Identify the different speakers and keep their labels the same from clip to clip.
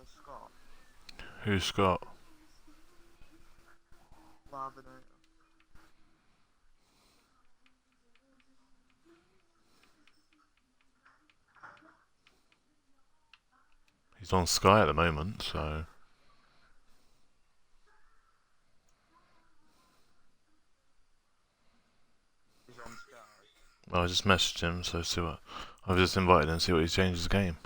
Speaker 1: Scott.
Speaker 2: Who's Scott?
Speaker 1: Lavinator.
Speaker 2: He's on Sky at the moment, so...
Speaker 1: He's on Sky.
Speaker 2: I just messaged him, so see what... I've just invited him to see what he's changed his game.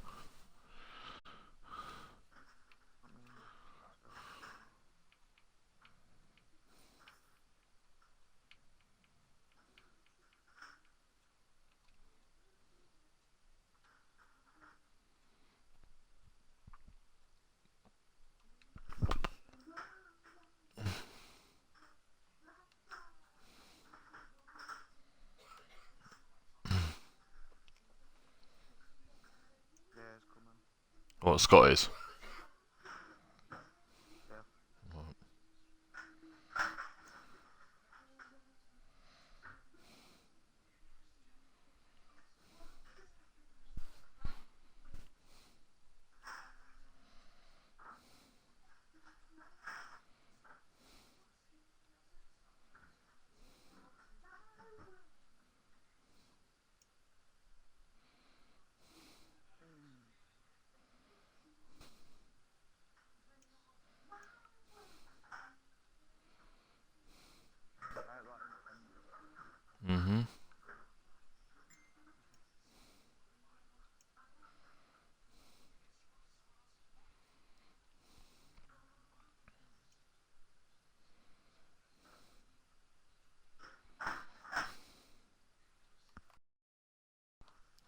Speaker 1: Yeah, it's coming.
Speaker 2: What Scott is?
Speaker 1: Yeah.
Speaker 2: Mm-hmm.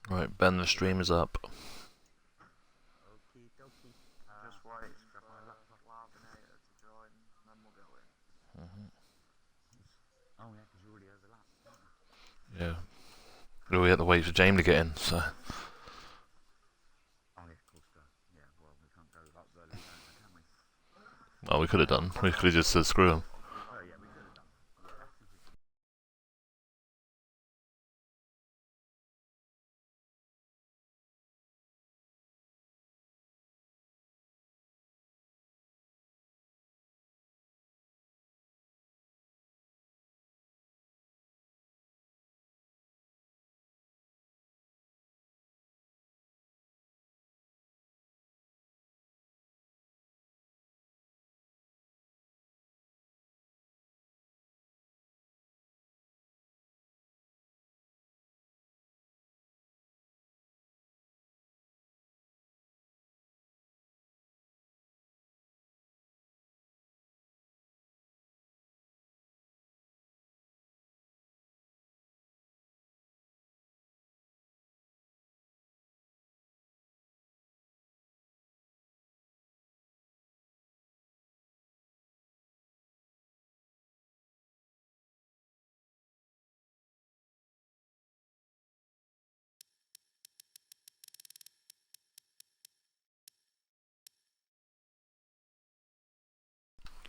Speaker 2: Right, Ben, the stream is up.
Speaker 3: Okie dokie.
Speaker 1: Just wait for Lavinator to join, and then we'll go in.
Speaker 3: Oh yeah, because you already overlapped.
Speaker 2: Yeah. Well, we had to wait for James to get in, so...
Speaker 3: Oh yeah, of course. Yeah, well, we can't go up the lead over, can we?
Speaker 2: Well, we could have done. We could have just said screw him.
Speaker 3: Oh yeah, we could have done.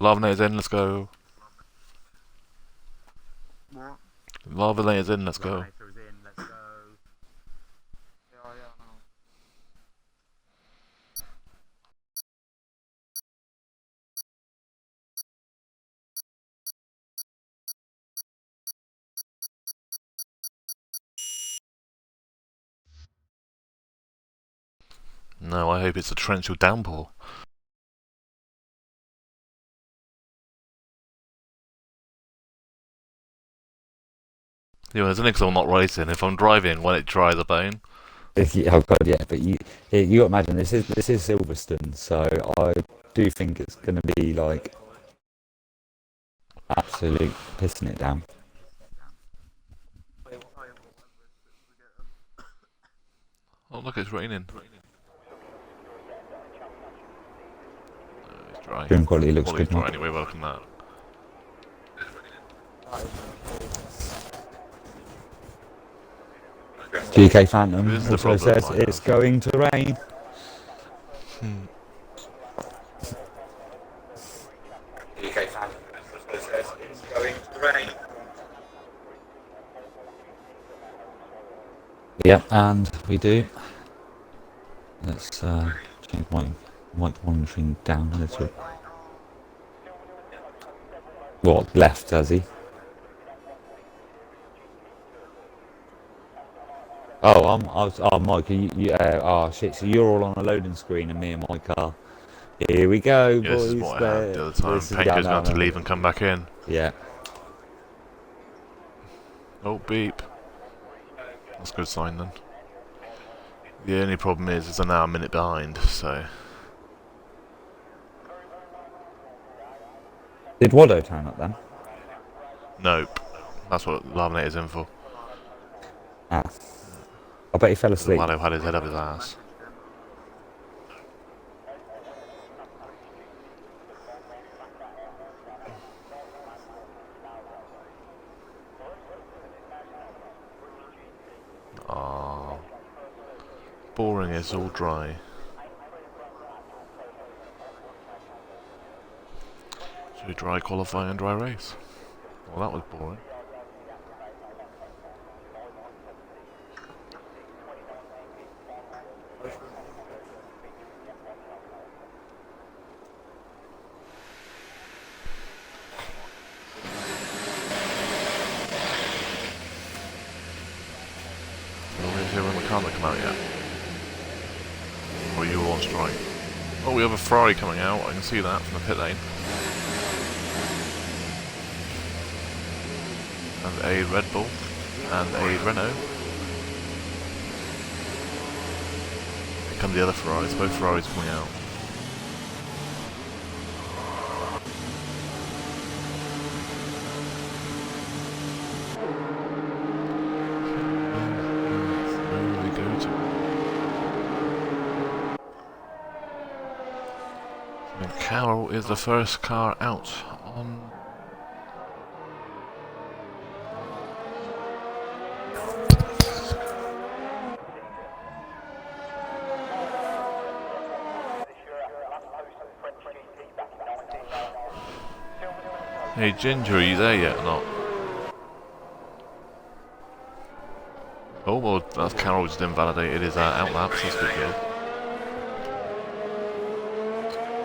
Speaker 2: Lavinator's in, let's go.
Speaker 1: What?
Speaker 2: Lavinator's in, let's go.
Speaker 3: Lavinator is in, let's go.
Speaker 1: Yeah, no.
Speaker 2: No, I hope it's a torrential downpour. Yeah, well, it's only because I'm not racing. If I'm driving, when it dries a bone.
Speaker 4: Oh god, yeah. But you got to imagine this is Silverstone, so I do think it's going to be like absolute pissing it down.
Speaker 2: Oh, look, it's raining. It's dry.
Speaker 4: Stream quality looks
Speaker 2: Quality's
Speaker 4: good now.
Speaker 2: dry anyway, welcome that.
Speaker 4: GK Phantom
Speaker 2: This is the
Speaker 4: also
Speaker 2: problem,
Speaker 4: says
Speaker 2: I
Speaker 4: it's
Speaker 2: have.
Speaker 4: going to rain. GK Phantom also says it's going to rain. Yep, and we do. Let's change my Mike monitoring down a little. What, left, has he? Oh, Mike, shit, so you're all on a loading screen and me and Mike are. Here we go,
Speaker 2: Yeah,
Speaker 4: boys.
Speaker 2: this is what I had the other time.
Speaker 4: This is
Speaker 2: Penko's going to leave and come back in.
Speaker 4: Yeah.
Speaker 2: Oh, beep. That's a good sign then. The only problem is I'm now a minute behind, so...
Speaker 4: Did Waddo turn up then?
Speaker 2: Nope. That's what Laminator's in for.
Speaker 4: Ah. I bet he fell asleep.
Speaker 2: Waddo had his head up his ass. Ah, boring, it's all dry. Should we dry qualify and dry race? Well, that was boring. Can't come out yet? Or are you all on strike? Oh, we have a Ferrari coming out. I can see that from the pit lane. And a Red Bull. And a Renault. Here come the other Ferraris. Both Ferraris coming out. Carroll is the first car out on... Hey Ginger, are you there yet or not? Oh well, that's Carroll just invalidated his outlaps, that's good job.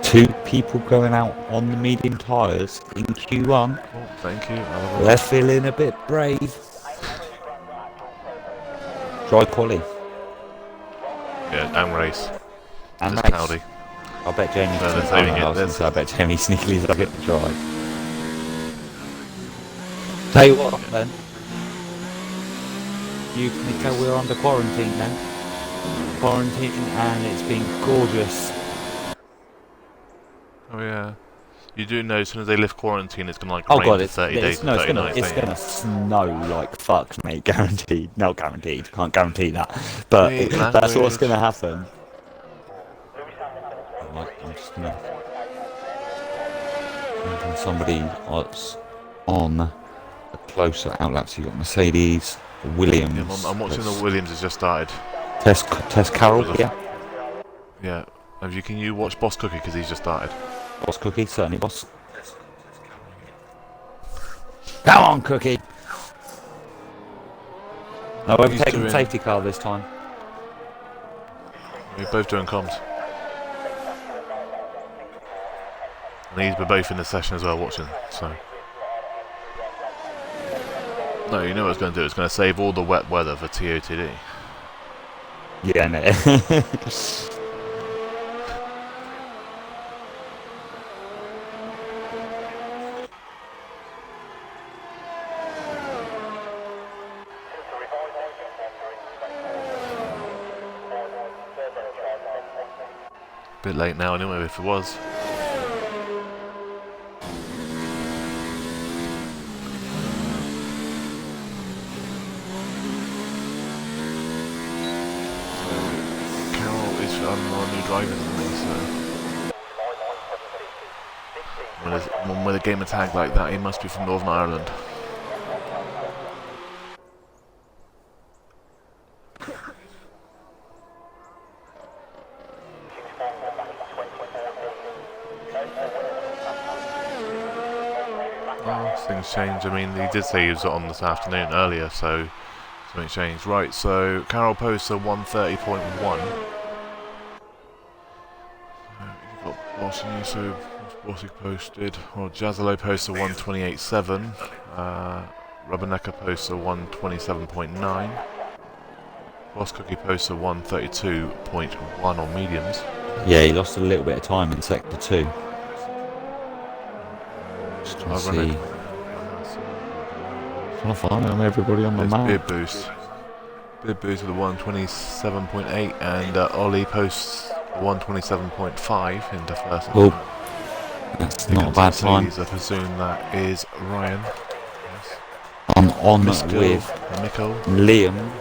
Speaker 4: 2 people going out on the medium tyres in Q1.
Speaker 2: Oh, thank you.
Speaker 4: They're feeling a bit brave. Dry quali.
Speaker 2: Yeah, and race.
Speaker 4: And
Speaker 2: just
Speaker 4: race.
Speaker 2: cloudy.
Speaker 4: I bet Jamie.
Speaker 2: I
Speaker 4: bet Jamie sneakily dug it to drive. Tell you what, then. You can tell we're under quarantine then. Quarantine, and it's been gorgeous.
Speaker 2: Oh yeah. You do know as soon as they lift quarantine it's gonna
Speaker 4: Oh
Speaker 2: rain
Speaker 4: god,
Speaker 2: for
Speaker 4: it's
Speaker 2: 30 days.
Speaker 4: no, it's gonna snow like fuck, mate. Guaranteed. Not guaranteed. Can't guarantee that. But that's what's gonna happen. Right, I'm just gonna somebody that's on a closer outlap. So you got Mercedes, Williams.
Speaker 2: Yeah, I'm watching the Williams has just started.
Speaker 4: Test Carroll, yeah.
Speaker 2: Yeah. Can you watch Boss Cookie because he's just started?
Speaker 4: Boss Cookie, certainly, boss. Come on, Cookie! No, we've taken the safety car this time.
Speaker 2: We're both doing comms. And we're both in the session as well watching, so... No, you know what it's going to do? It's going to save all the wet weather for TOTD.
Speaker 4: Yeah, no.
Speaker 2: Bit late now anyway, if it was. Carroll is on new drivers than me, so... When with a game of tag like that, he must be from Northern Ireland. Things change. I mean, he did say he was on this afternoon earlier, so something changed. Right, so Carroll posts a 130.1. What's new? So, what's he posted? Well, Jazzalo posted 128.7. Rubbernecker posted 127.9. Boss Cookie posted 132.1 on mediums.
Speaker 4: Yeah, he lost a little bit of time in sector 2. Just trying to see. Trying to find everybody on the map.
Speaker 2: Beard Boost. Beard Boost with a 127.8, and Ollie posts 127.5 into first.
Speaker 4: Oh, that's not a bad time.
Speaker 2: I presume that is Ryan. Yes.
Speaker 4: I'm on
Speaker 2: Misko,
Speaker 4: with
Speaker 2: Mikko.
Speaker 4: Liam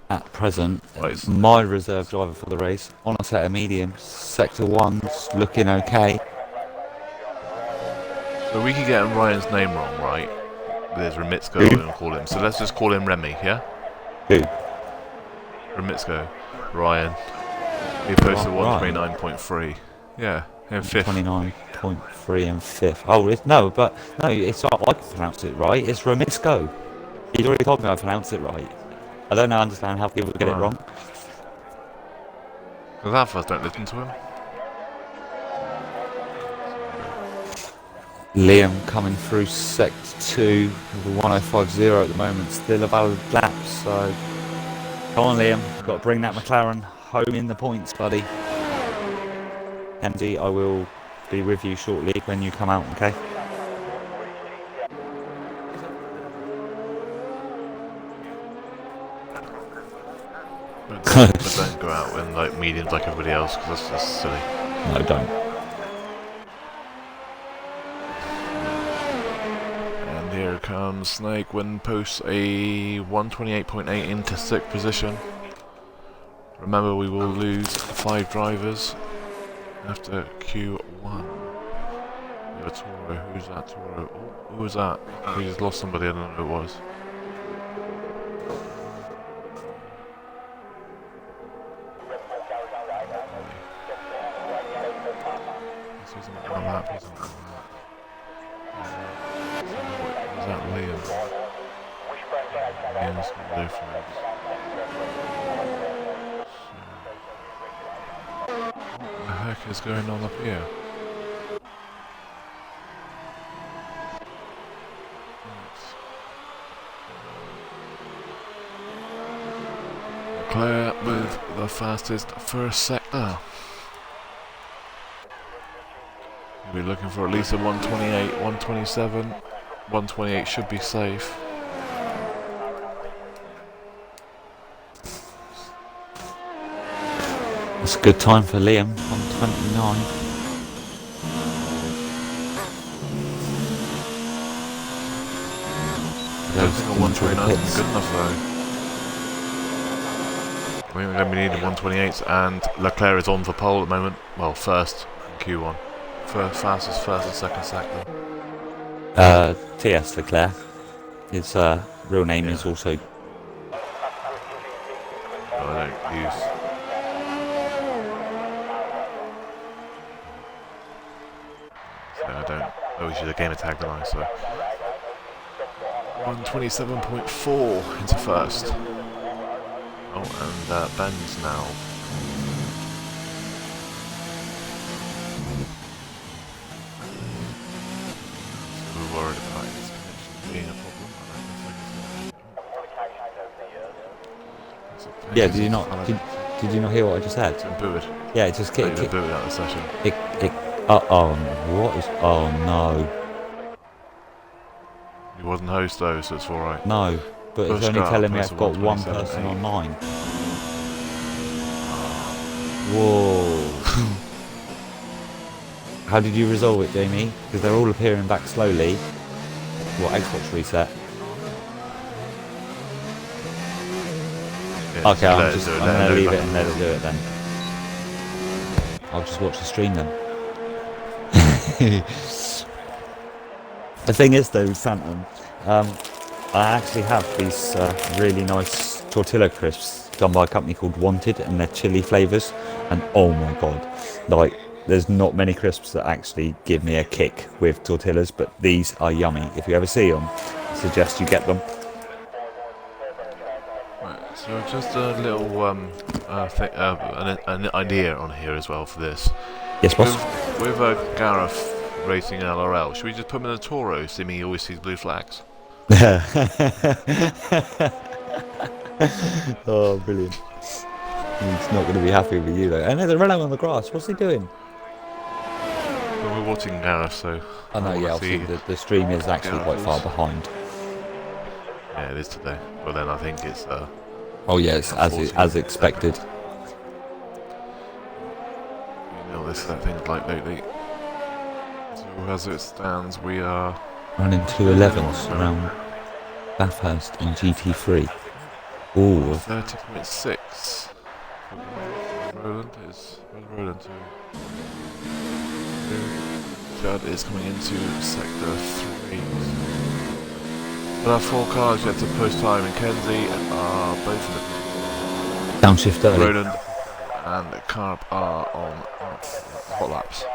Speaker 4: at present.
Speaker 2: Right.
Speaker 4: My reserve driver for the race on a set of mediums. Sector 1's looking okay.
Speaker 2: So we keep getting Ryan's name wrong, right? There's Remitsko, we're going to call him. So let's just call him Remy, yeah?
Speaker 4: Who?
Speaker 2: Remitsko. Ryan. He posted
Speaker 4: Right.
Speaker 2: 129.3. Yeah, in fifth.
Speaker 4: 29.3 and 5th. Oh, no, it's not. I can pronounce it right. It's Remitsko. He's already told me I pronounced it right. I don't understand how people get it wrong.
Speaker 2: Because half of us don't listen to him.
Speaker 4: Liam coming through sector 2 with a 1050 at the moment, still a valid lap, so come on Liam, got to bring that McLaren home in the points, buddy. Andy, I will be with you shortly when you come out, okay?
Speaker 2: But don't go out in like mediums like everybody else, because that's just silly.
Speaker 4: No, don't.
Speaker 2: And here comes Snake when posts a 128.8 into 6th position. Remember, we will lose 5 drivers after Q1. We have a Toro. Who's that Toro? Oh, who was that? We just lost somebody, I don't know who it was. He's on the lap, he's on the lap. Is that Liam? Liam's got no flags. What the heck is going on up here? Claire with the fastest first sector. We'll be looking for at least a 128, 127. 128 should be safe.
Speaker 4: It's a good time for Liam, 129.
Speaker 2: I don't think a 129 is good enough though. I think we're going to be needing 128s, and Leclerc is on for pole at the moment. Well, first in Q1. Fastest first and second sector.
Speaker 4: T.S. Leclerc. His real name is also...
Speaker 2: I don't use... So I don't... Oh, she's a gamer tag, don't I? So... 127.4 into first. Oh, and Ben's now. We're worried about his connection being a problem.
Speaker 4: Yeah, did you not hear what I just said?
Speaker 2: It's been booted.
Speaker 4: Yeah, it just
Speaker 2: Been booted out of the session.
Speaker 4: What is... Oh no.
Speaker 2: He wasn't host though, so it's alright.
Speaker 4: No, but it's only telling me I've got one person on mine. Whoa. How did you resolve it, Jamie? Because they're all appearing back slowly. What, Xbox reset?
Speaker 2: Yeah,
Speaker 4: Okay, I'm going to leave it and let
Speaker 2: it
Speaker 4: it do it then. I'll just watch the stream then. The thing is though, Phantom, I actually have these really nice tortilla crisps done by a company called Wanted, and they're chili flavours, and oh my god, like there's not many crisps that actually give me a kick with tortillas, but these are yummy. If you ever see them, I suggest you get them.
Speaker 2: Right. So just a little an idea on here as well for this.
Speaker 4: Yes, boss.
Speaker 2: With Gareth racing LRL, should we just put him in a Toro, seeming he always sees blue flags?
Speaker 4: Oh, brilliant. He's not going to be happy with you, though. And there's a Renault on the grass. What's he doing?
Speaker 2: Well, we're watching Gareth, so...
Speaker 4: I know, yeah, obviously the stream is actually quite far behind.
Speaker 2: Yeah, it is today. Well, then I think it's...
Speaker 4: Oh, yes, as expected.
Speaker 2: You know, that thing's like lately. So as it stands, we are...
Speaker 4: Running 211s around Bathurst and GT3. Ooh.
Speaker 2: 30.6. Roland is... Where's Roland to? Judd is coming into sector 3. There are 4 cars yet to post time, and Kenzie are both in the...
Speaker 4: Downshift early.
Speaker 2: Roland and Carp are on hot laps.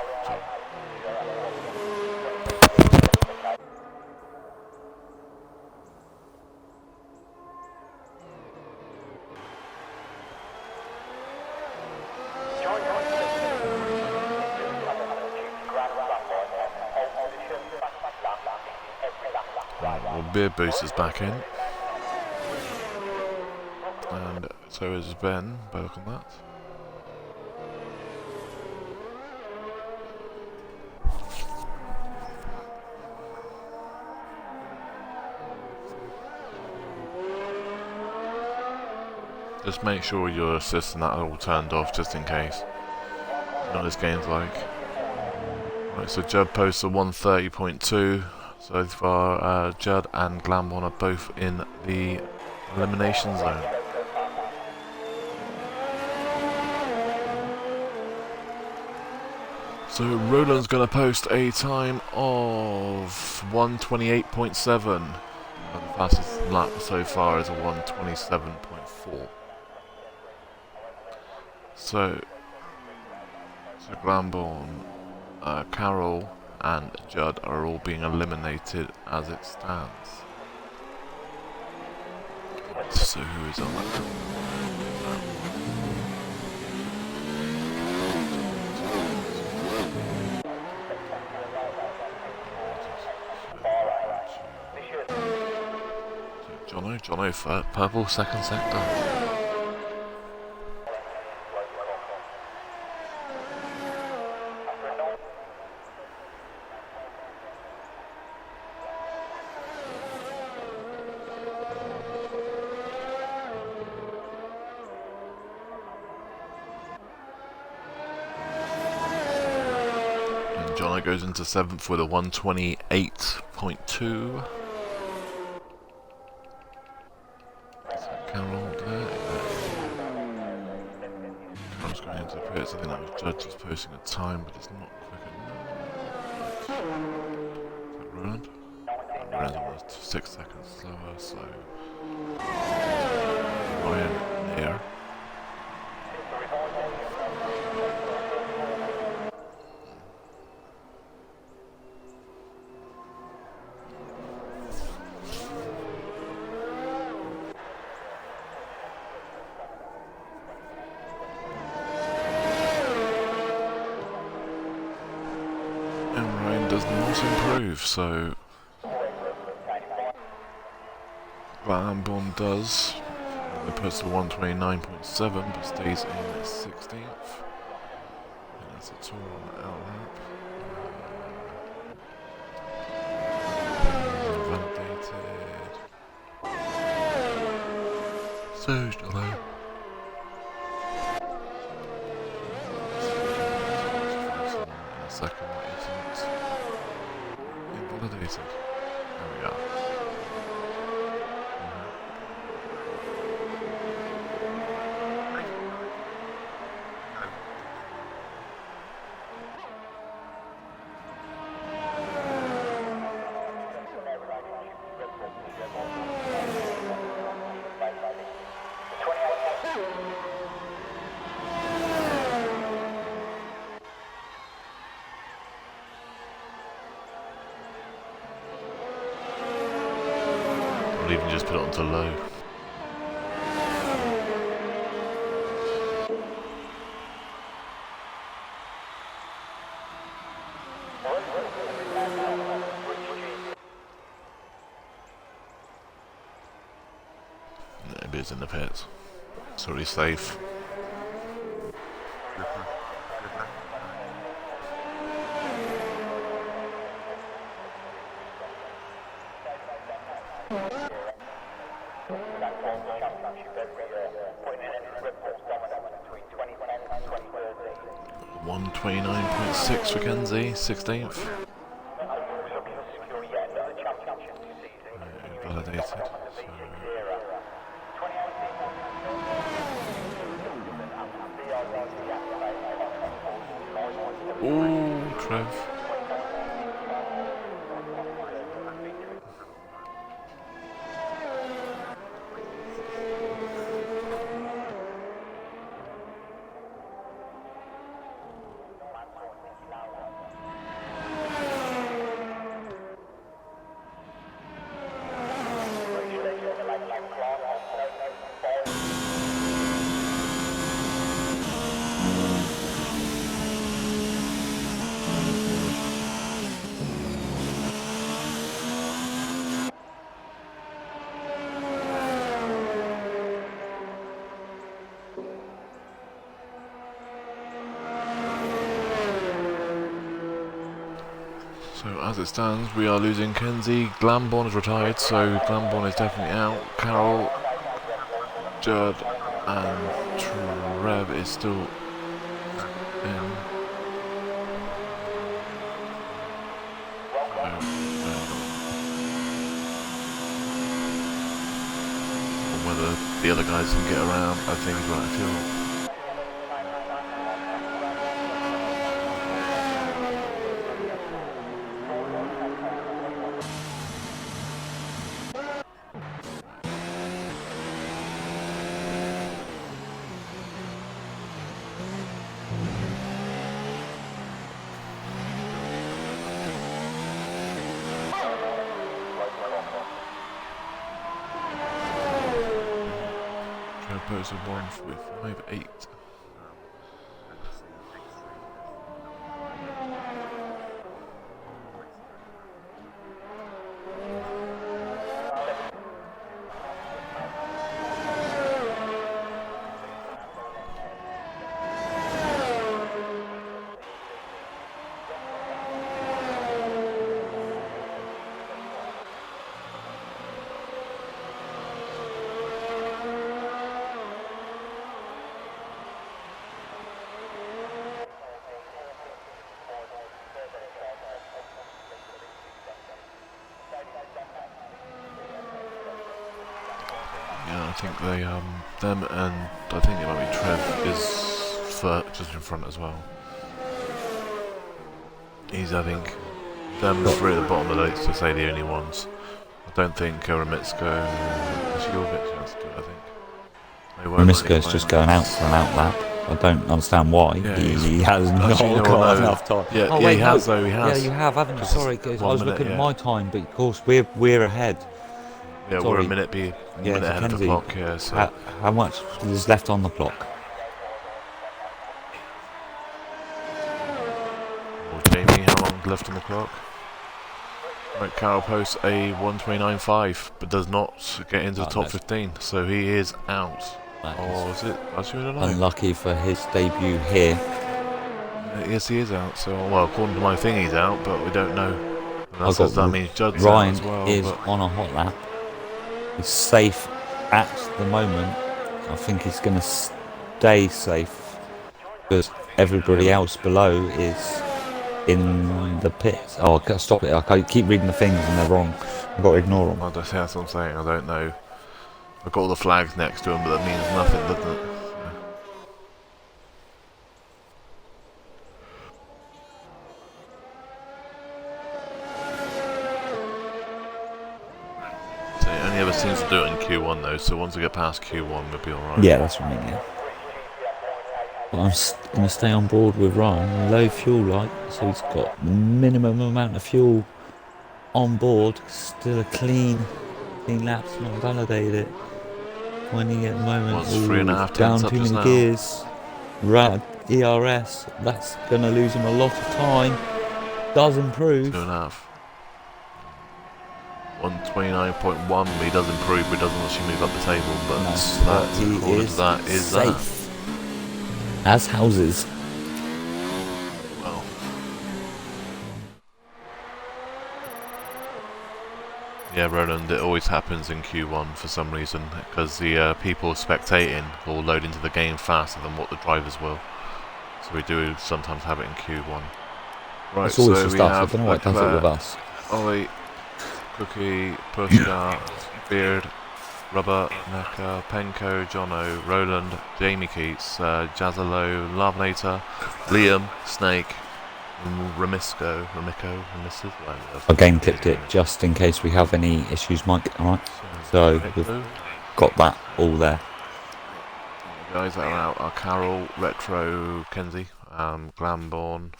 Speaker 2: Beer Boost is back in, and so is Ben. Both on that. Just make sure your assists and that are all turned off, just in case. You know what this game's like. Right, so Judd posts a 130.2. So far, Judd and Glambon are both in the elimination zone. So Roland's going to post a time of 128.7. The fastest lap so far is a 127.4. So Glambon, Carol and Judd are all being eliminated as it stands. So who is on that? Jono for purple second sector. Jono goes into 7th with a 128.2. Carol there. Carol's going into the pits. I think that was Judge is posting a time, but it's not quick enough. Is that Roland? Roland's almost 6 seconds slower, so Ryan near. So Glambon does. It puts to 129.7 but stays in 16th. And that's a tour on the L lap. Validated. So Jolly. Second, that isn't invalidated. There we are. I'll even just put it onto low. Maybe it's in the pits. It's already safe. One 29.6 for Kenzie, 16th. Validated. Ooh, Trev. So as it stands, we are losing Kenzie. Glamborn is retired, so Glamborn is definitely out. Carol, Judd, and Trev is still in. Whether the other guys can get around, I think is right fuel. Posted 1:45.8. Yeah, I think they, them and I think it might be Trev is just in front as well. He's, I think, them three at the bottom of the list to say the only ones. I don't think Remitsko, Shiovic has to do it, I think.
Speaker 4: Remitsko's just going out for an outlap. I don't understand why.
Speaker 2: Yeah,
Speaker 4: he has not got enough time.
Speaker 2: Yeah,
Speaker 4: oh,
Speaker 2: yeah,
Speaker 4: wait,
Speaker 2: he has though, he has.
Speaker 4: Yeah, you have, haven't you? Sorry, I was looking at my time, but of course we're ahead.
Speaker 2: Yeah,
Speaker 4: Sorry.
Speaker 2: we're a minute ahead of the clock, yeah, so.
Speaker 4: How much is left on the clock?
Speaker 2: Well, Jamie, how long left on the clock? Right, Carroll posts a 1:29.5, but does not get into the top 15, so he is out. Or is it?
Speaker 4: Unlucky for his debut here.
Speaker 2: Yes, he is out. So, well, according to my thing, he's out, but we don't know. And that means Judd's
Speaker 4: Ryan
Speaker 2: out as well.
Speaker 4: is on a hot lap. He's safe at the moment. I think he's going to stay safe because everybody else below is in the pits. Oh, I can't stop it. I keep reading the things and they're wrong. I've got to ignore them.
Speaker 2: That's what I'm saying. I don't know. I've got all the flags next to him, but that means nothing, doesn't it? So it only ever seems to do it in Q1 though, so once we get past Q1 we'll be alright.
Speaker 4: Yeah, that's what I mean, yeah. But I'm going to stay on board with Ryan. Low fuel light, so he's got minimum amount of fuel on board. Still a clean lap's not validated. 20 at the moment.
Speaker 2: What's 3.5
Speaker 4: down
Speaker 2: up
Speaker 4: too
Speaker 2: just
Speaker 4: many
Speaker 2: now?
Speaker 4: gears. ERS, that's going to lose him a lot of time. does improve.
Speaker 2: 2.5. 129.1, but he does improve, but he doesn't actually move up the table. But
Speaker 4: No,
Speaker 2: that,
Speaker 4: he
Speaker 2: according to
Speaker 4: is
Speaker 2: that, is
Speaker 4: safe. As houses.
Speaker 2: that. Well, yeah, Roland, it always happens in Q1 for some reason, because the people spectating will load into the game faster than what the drivers will. So we do sometimes have it in Q1. Right,
Speaker 4: It's always
Speaker 2: so
Speaker 4: just
Speaker 2: we
Speaker 4: us. I
Speaker 2: have
Speaker 4: don't know what does it with us.
Speaker 2: Ollie, Cookie, Pushka, Beard, Rubber, Necker, Penko, Jono, Roland, Jamie Keats, Jazzalo, Lavnator, Liam, Snake, Remiko, whatever.
Speaker 4: I game clipped it just in case we have any issues, Mike. Alright. So we've got that all there.
Speaker 2: The guys that are out are Carol, Retro, Kenzie, Glamborn,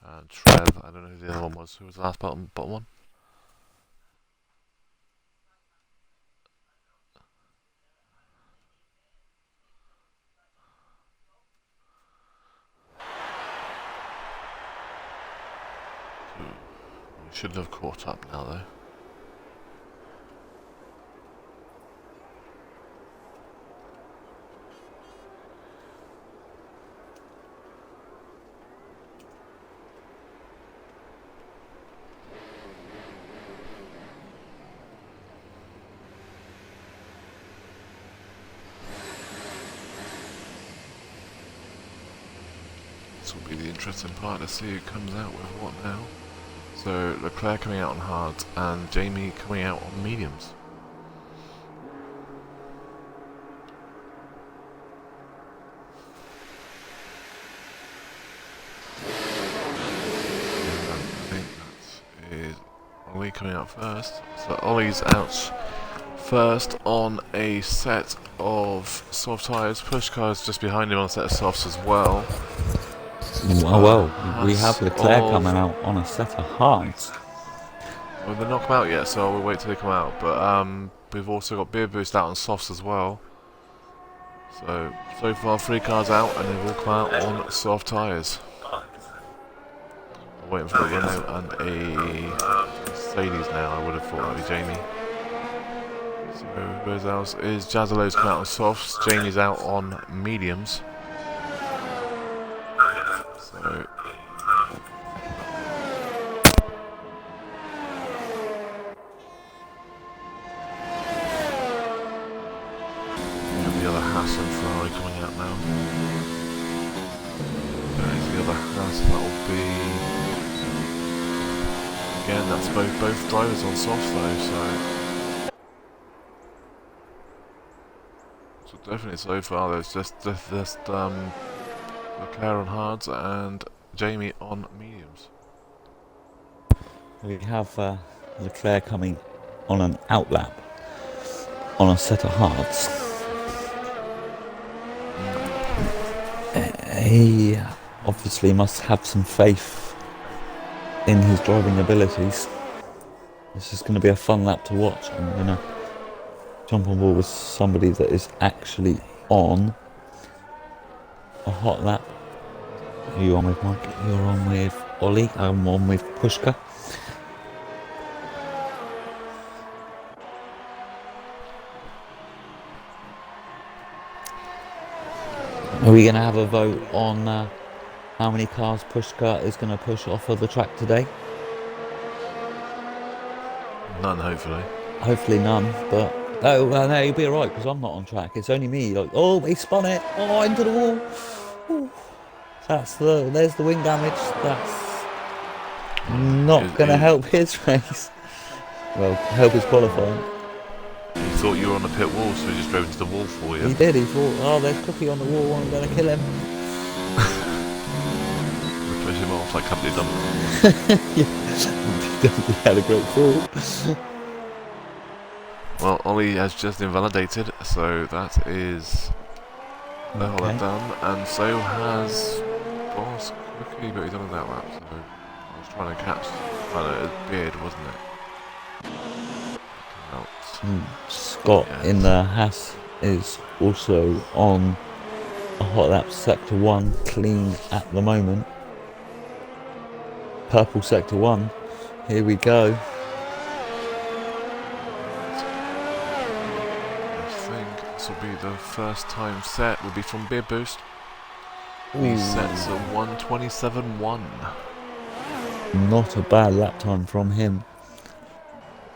Speaker 2: and Trev. I don't know who the other one was. Who was the last bottom one? We should have caught up now, though. This will be the interesting part to see who comes out with what now. So Leclerc coming out on hards and Jamie coming out on mediums. I think that is Ollie coming out first. So Ollie's out first on a set of soft tyres. Pushcar's just behind him on a set of softs as well.
Speaker 4: Well, we have Leclerc coming out on a set of hards.
Speaker 2: Well, they've not come out yet, so we'll wait till they come out. But we've also got Beer Boost out on softs as well. So far 3 cars out, and they've all come out on soft tyres. I'm waiting for a Renault and a Mercedes now. I would have thought that would be Jamie. So who else is Jazzalo's come out on softs. Jamie's out on mediums. So the other Haas and Ferrari coming out now. There's the other Haas, that'll be again, that's both drivers on softs though, so definitely so far there's just Leclerc on hards and Jamie on mediums.
Speaker 4: We have Leclerc coming on an outlap on a set of hards. He obviously must have some faith in his driving abilities. This is going to be a fun lap to watch. I'm going to jump on board with somebody that is actually on a hot lap. Who are you on with, Mike? You're on with Ollie. I'm on with Pushka. Are we going to have a vote on how many cars Pushka is going to push off of the track today?
Speaker 2: None, hopefully.
Speaker 4: Hopefully none, but oh, well, no, you'll be alright because I'm not on track. It's only me. Like, oh, he spun it. Oh, into the wall. Ooh. There's the wing damage. That's not going to help his race. Well, help his qualifying.
Speaker 2: He thought you were on the pit wall, so he just drove into the wall for you.
Speaker 4: He did. He thought, oh, there's Cookie on the wall. I'm going to kill him.
Speaker 2: Push him off like company done.
Speaker 4: He had a great fall.
Speaker 2: Well, Ollie has just invalidated, so that is the whole lap done, and so has Boss Cookie, but he's on his outlap, so I was trying to catch his beard, wasn't it?
Speaker 4: Scott in the Haas is also on a hot lap sector 1 clean at the moment. Purple Sector 1. Here we go.
Speaker 2: I think this will be the first time set. Will be from Beer Boost. These sets are 1:27.1.
Speaker 4: Not a bad lap time from him.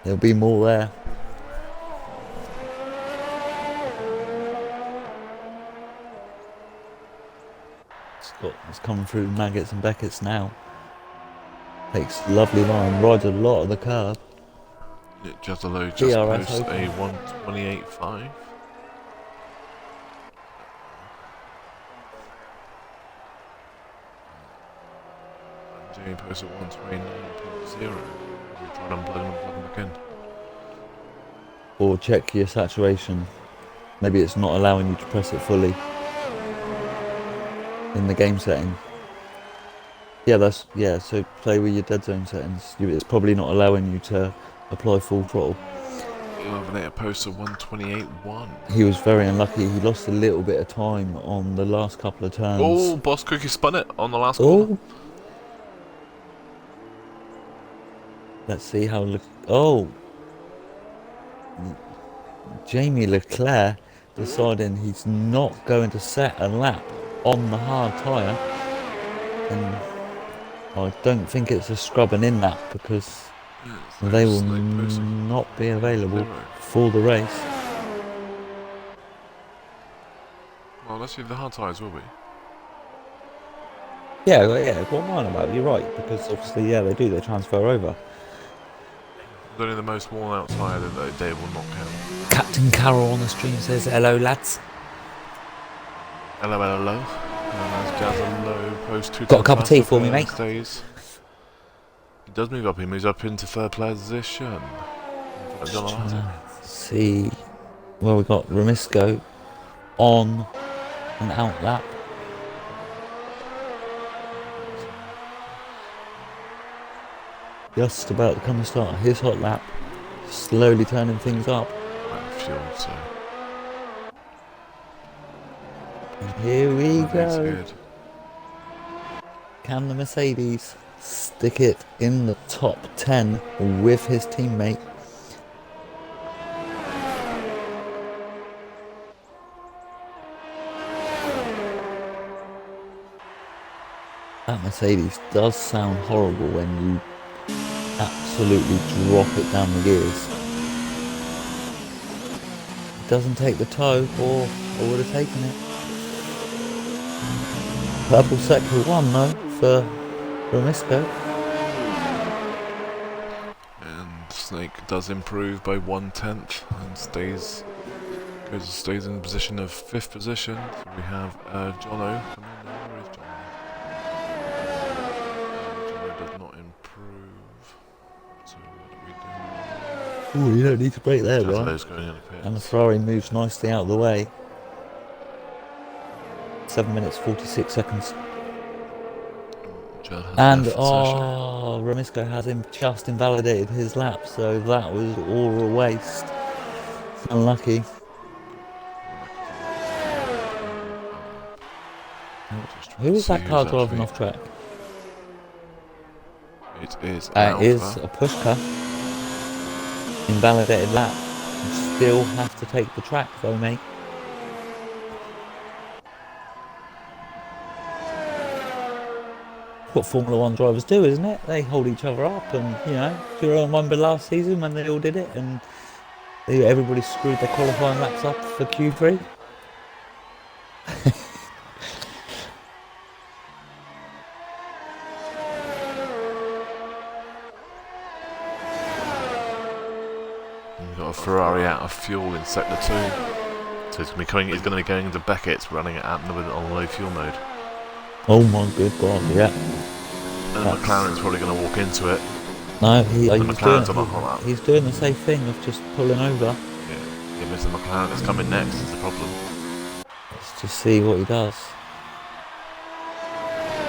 Speaker 4: There'll be more there. Scott's coming through Maggots and Beckett's now. Takes a lovely line, rides a lot of the curb.
Speaker 2: Just a load, just
Speaker 4: DRS
Speaker 2: post
Speaker 4: open.
Speaker 2: a 1:28.5. Jamie posts at 1:29.0. We try and unplug him again.
Speaker 4: Or check your saturation. Maybe it's not allowing you to press it fully in the game setting. Yeah, so play with your dead zone settings. It's probably not allowing you to apply full throttle.
Speaker 2: Eliminator post at 1:28.1.
Speaker 4: He was very unlucky. He lost a little bit of time on the last couple of turns.
Speaker 2: Oh, Boss Cookie spun it on the last corner.
Speaker 4: Oh! Let's see how... Oh! Jamie Leclerc deciding he's not going to set a lap on the hard tyre. And I don't think it's a scrubbing in lap because they will not be available for the race.
Speaker 2: Well, let's see if the hard tyres will be.
Speaker 4: Yeah, what am I on about? You're right, because obviously, yeah, they transfer over.
Speaker 2: Only the most worn out tyre that they will not count.
Speaker 4: Captain Carroll on the stream says, hello lads.
Speaker 2: Hello. And as Jazz low post 2.
Speaker 4: Got a cup of tea for me, mate?
Speaker 2: Stays. He does move up, he moves up into third position.
Speaker 4: See, well, we got Ramisco on an out lap. Just about to come and start his hot lap, slowly turning things up.
Speaker 2: Fuel, so.
Speaker 4: And here we go.
Speaker 2: Good.
Speaker 4: Can the Mercedes stick it in the top 10 with his teammate? That Mercedes does sound horrible when you absolutely drop it down the gears. It doesn't take the toe, or I would have taken it. Purple Sector 1 though for Ramisco.
Speaker 2: And Snake does improve by 1/10 and stays in the position of 5th position. So we have Jono coming in there. Where is Jono? Jono does not improve. So what do we do?
Speaker 4: Ooh, you don't need to brake there, right?
Speaker 2: Going in the pits.
Speaker 4: And the Ferrari moves nicely out of the way. 7 minutes 46 seconds. And Ramisco has him just invalidated his lap, so that was all a waste. Unlucky. Who is that car driving off track?
Speaker 2: It is
Speaker 4: It is a push car. Invalidated lap. You still have to take the track though, mate. What Formula 1 drivers do, isn't it? They hold each other up, and you know, do you remember last season when they all did it and everybody screwed their qualifying laps up for Q3?
Speaker 2: You've got a Ferrari out of fuel in sector 2. So it's going to be going into Beckett's, running it on low fuel mode.
Speaker 4: Oh my good god, yeah.
Speaker 2: And the McLaren's probably going to walk into it.
Speaker 4: No, he's doing the safe thing of just pulling over.
Speaker 2: Yeah, if it's the McLaren that's coming next, is the problem.
Speaker 4: Let's just see what he does.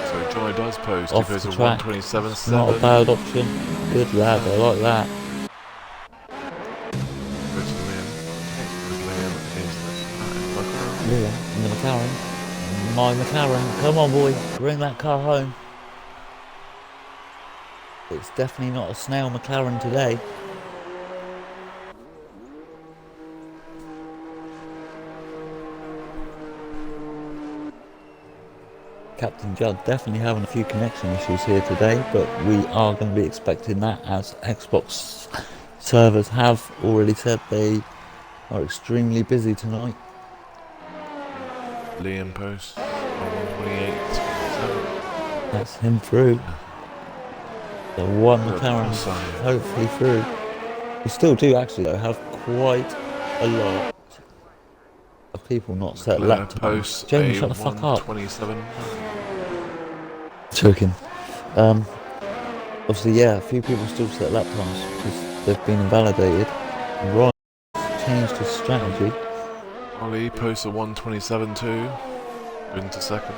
Speaker 2: So Johnny does post.
Speaker 4: Off
Speaker 2: he goes
Speaker 4: the
Speaker 2: to
Speaker 4: track.
Speaker 2: 1:27.7.
Speaker 4: Not a bad option. Good lad, I like that.
Speaker 2: Go to Liam. Liam is the
Speaker 4: Liam in the McLaren. My McLaren, come on boy, bring that car home. It's definitely not a snail McLaren today. Captain Judd definitely having a few connection issues here today, but we are going to be expecting that, as Xbox servers have already said they are extremely busy tonight.
Speaker 2: Liam posts on 128.7.
Speaker 4: That's him through. The one
Speaker 2: Good
Speaker 4: McLaren's
Speaker 2: side.
Speaker 4: hopefully through. We still do actually though have quite a lot of people not set lap times.
Speaker 2: Posts
Speaker 4: Jamie,
Speaker 2: a
Speaker 4: shut the fuck up.
Speaker 2: 127.
Speaker 4: Joking. Obviously, yeah, a few people still set lap times because they've been invalidated. Ryan changed his strategy.
Speaker 2: Ollie posts a 127.2, into second.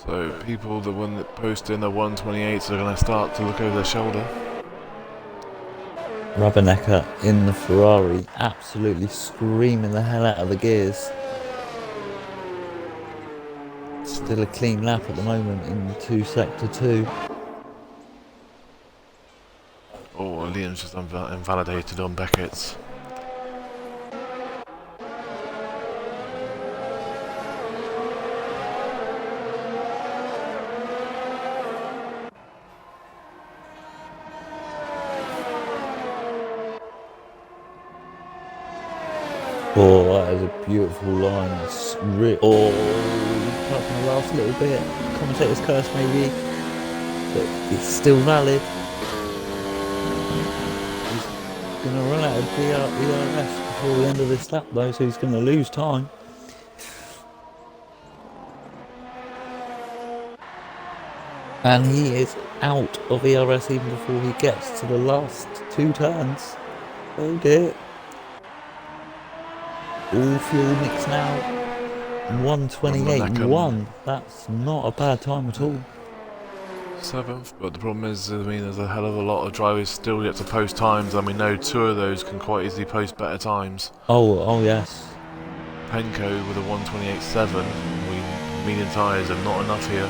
Speaker 2: So people, the one that post in the 128s are going to start to look over their shoulder.
Speaker 4: Rabenecker in the Ferrari, absolutely screaming the hell out of the gears. Still a clean lap at the moment in sector 2.
Speaker 2: Oh, Liam's just invalidated on Beckett's.
Speaker 4: Oh, that is a beautiful line. It's oh, apart from the last little bit, commentator's curse maybe, but it's still valid. He's going to run out of ERS before the end of this lap though, so he's going to lose time. And he is out of ERS even before he gets to the last 2 turns. Oh dear. All fuel mix now. 128.1. That's not a bad time at all.
Speaker 2: 7th, but the problem is, I mean, there's a hell of a lot of drivers still yet to post times, and we know 2 of those can quite easily post better times.
Speaker 4: Oh yes.
Speaker 2: Penco with a 128.7. Medium tyres are not enough here.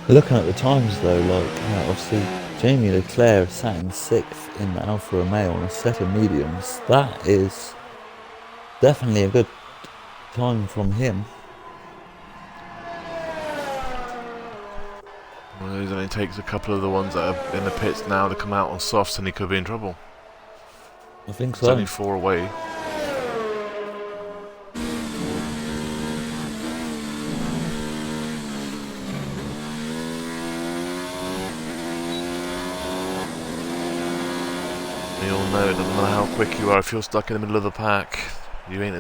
Speaker 4: Looking at the times though, like obviously Jamie Leclerc sat in 6th in the Alfa Romeo on a set of mediums. That is definitely a good time from him.
Speaker 2: Well, it only takes a couple of the ones that are in the pits now to come out on softs, and he could be in trouble.
Speaker 4: I think
Speaker 2: It's
Speaker 4: so.
Speaker 2: only 4 away. You all know it doesn't matter how quick you are, if you're stuck in the middle of the pack, you ain't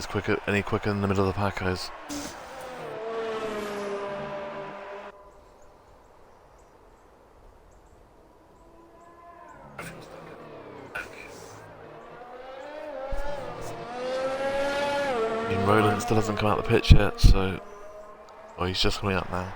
Speaker 2: any quicker than the middle of the pack is. And Roland still hasn't come out the pitch yet, so... Oh, he's just coming up now.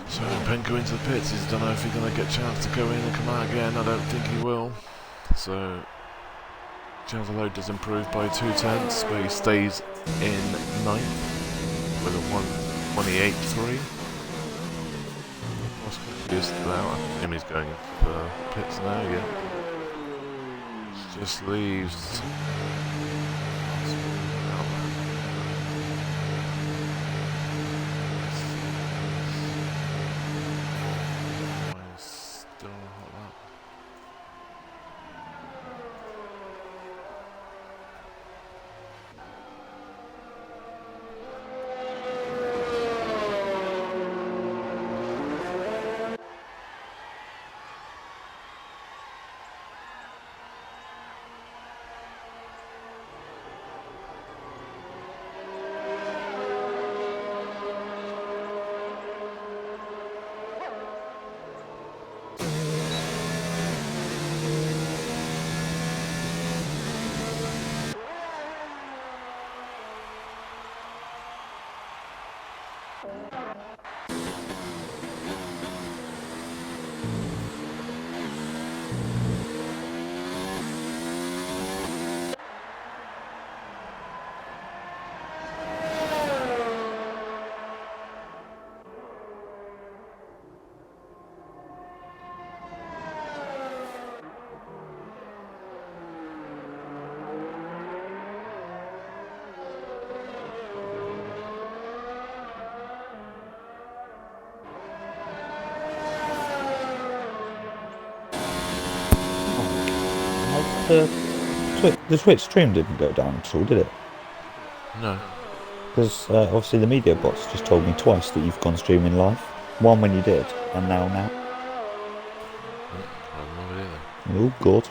Speaker 2: So Penko into the pits. He don't know if he's going to get a chance to go in and come out again. I don't think he will. So chance of load does improve by 2/10, but he stays in 9th with a 128.3. Is still out. Jimmy's going into the pits now. Yeah, just leaves.
Speaker 4: the Twitch stream didn't go down at all, did it?
Speaker 2: No.
Speaker 4: Because obviously the media bots just told me twice that you've gone streaming live. One when you did, and now.
Speaker 2: I have no idea.
Speaker 4: Oh God.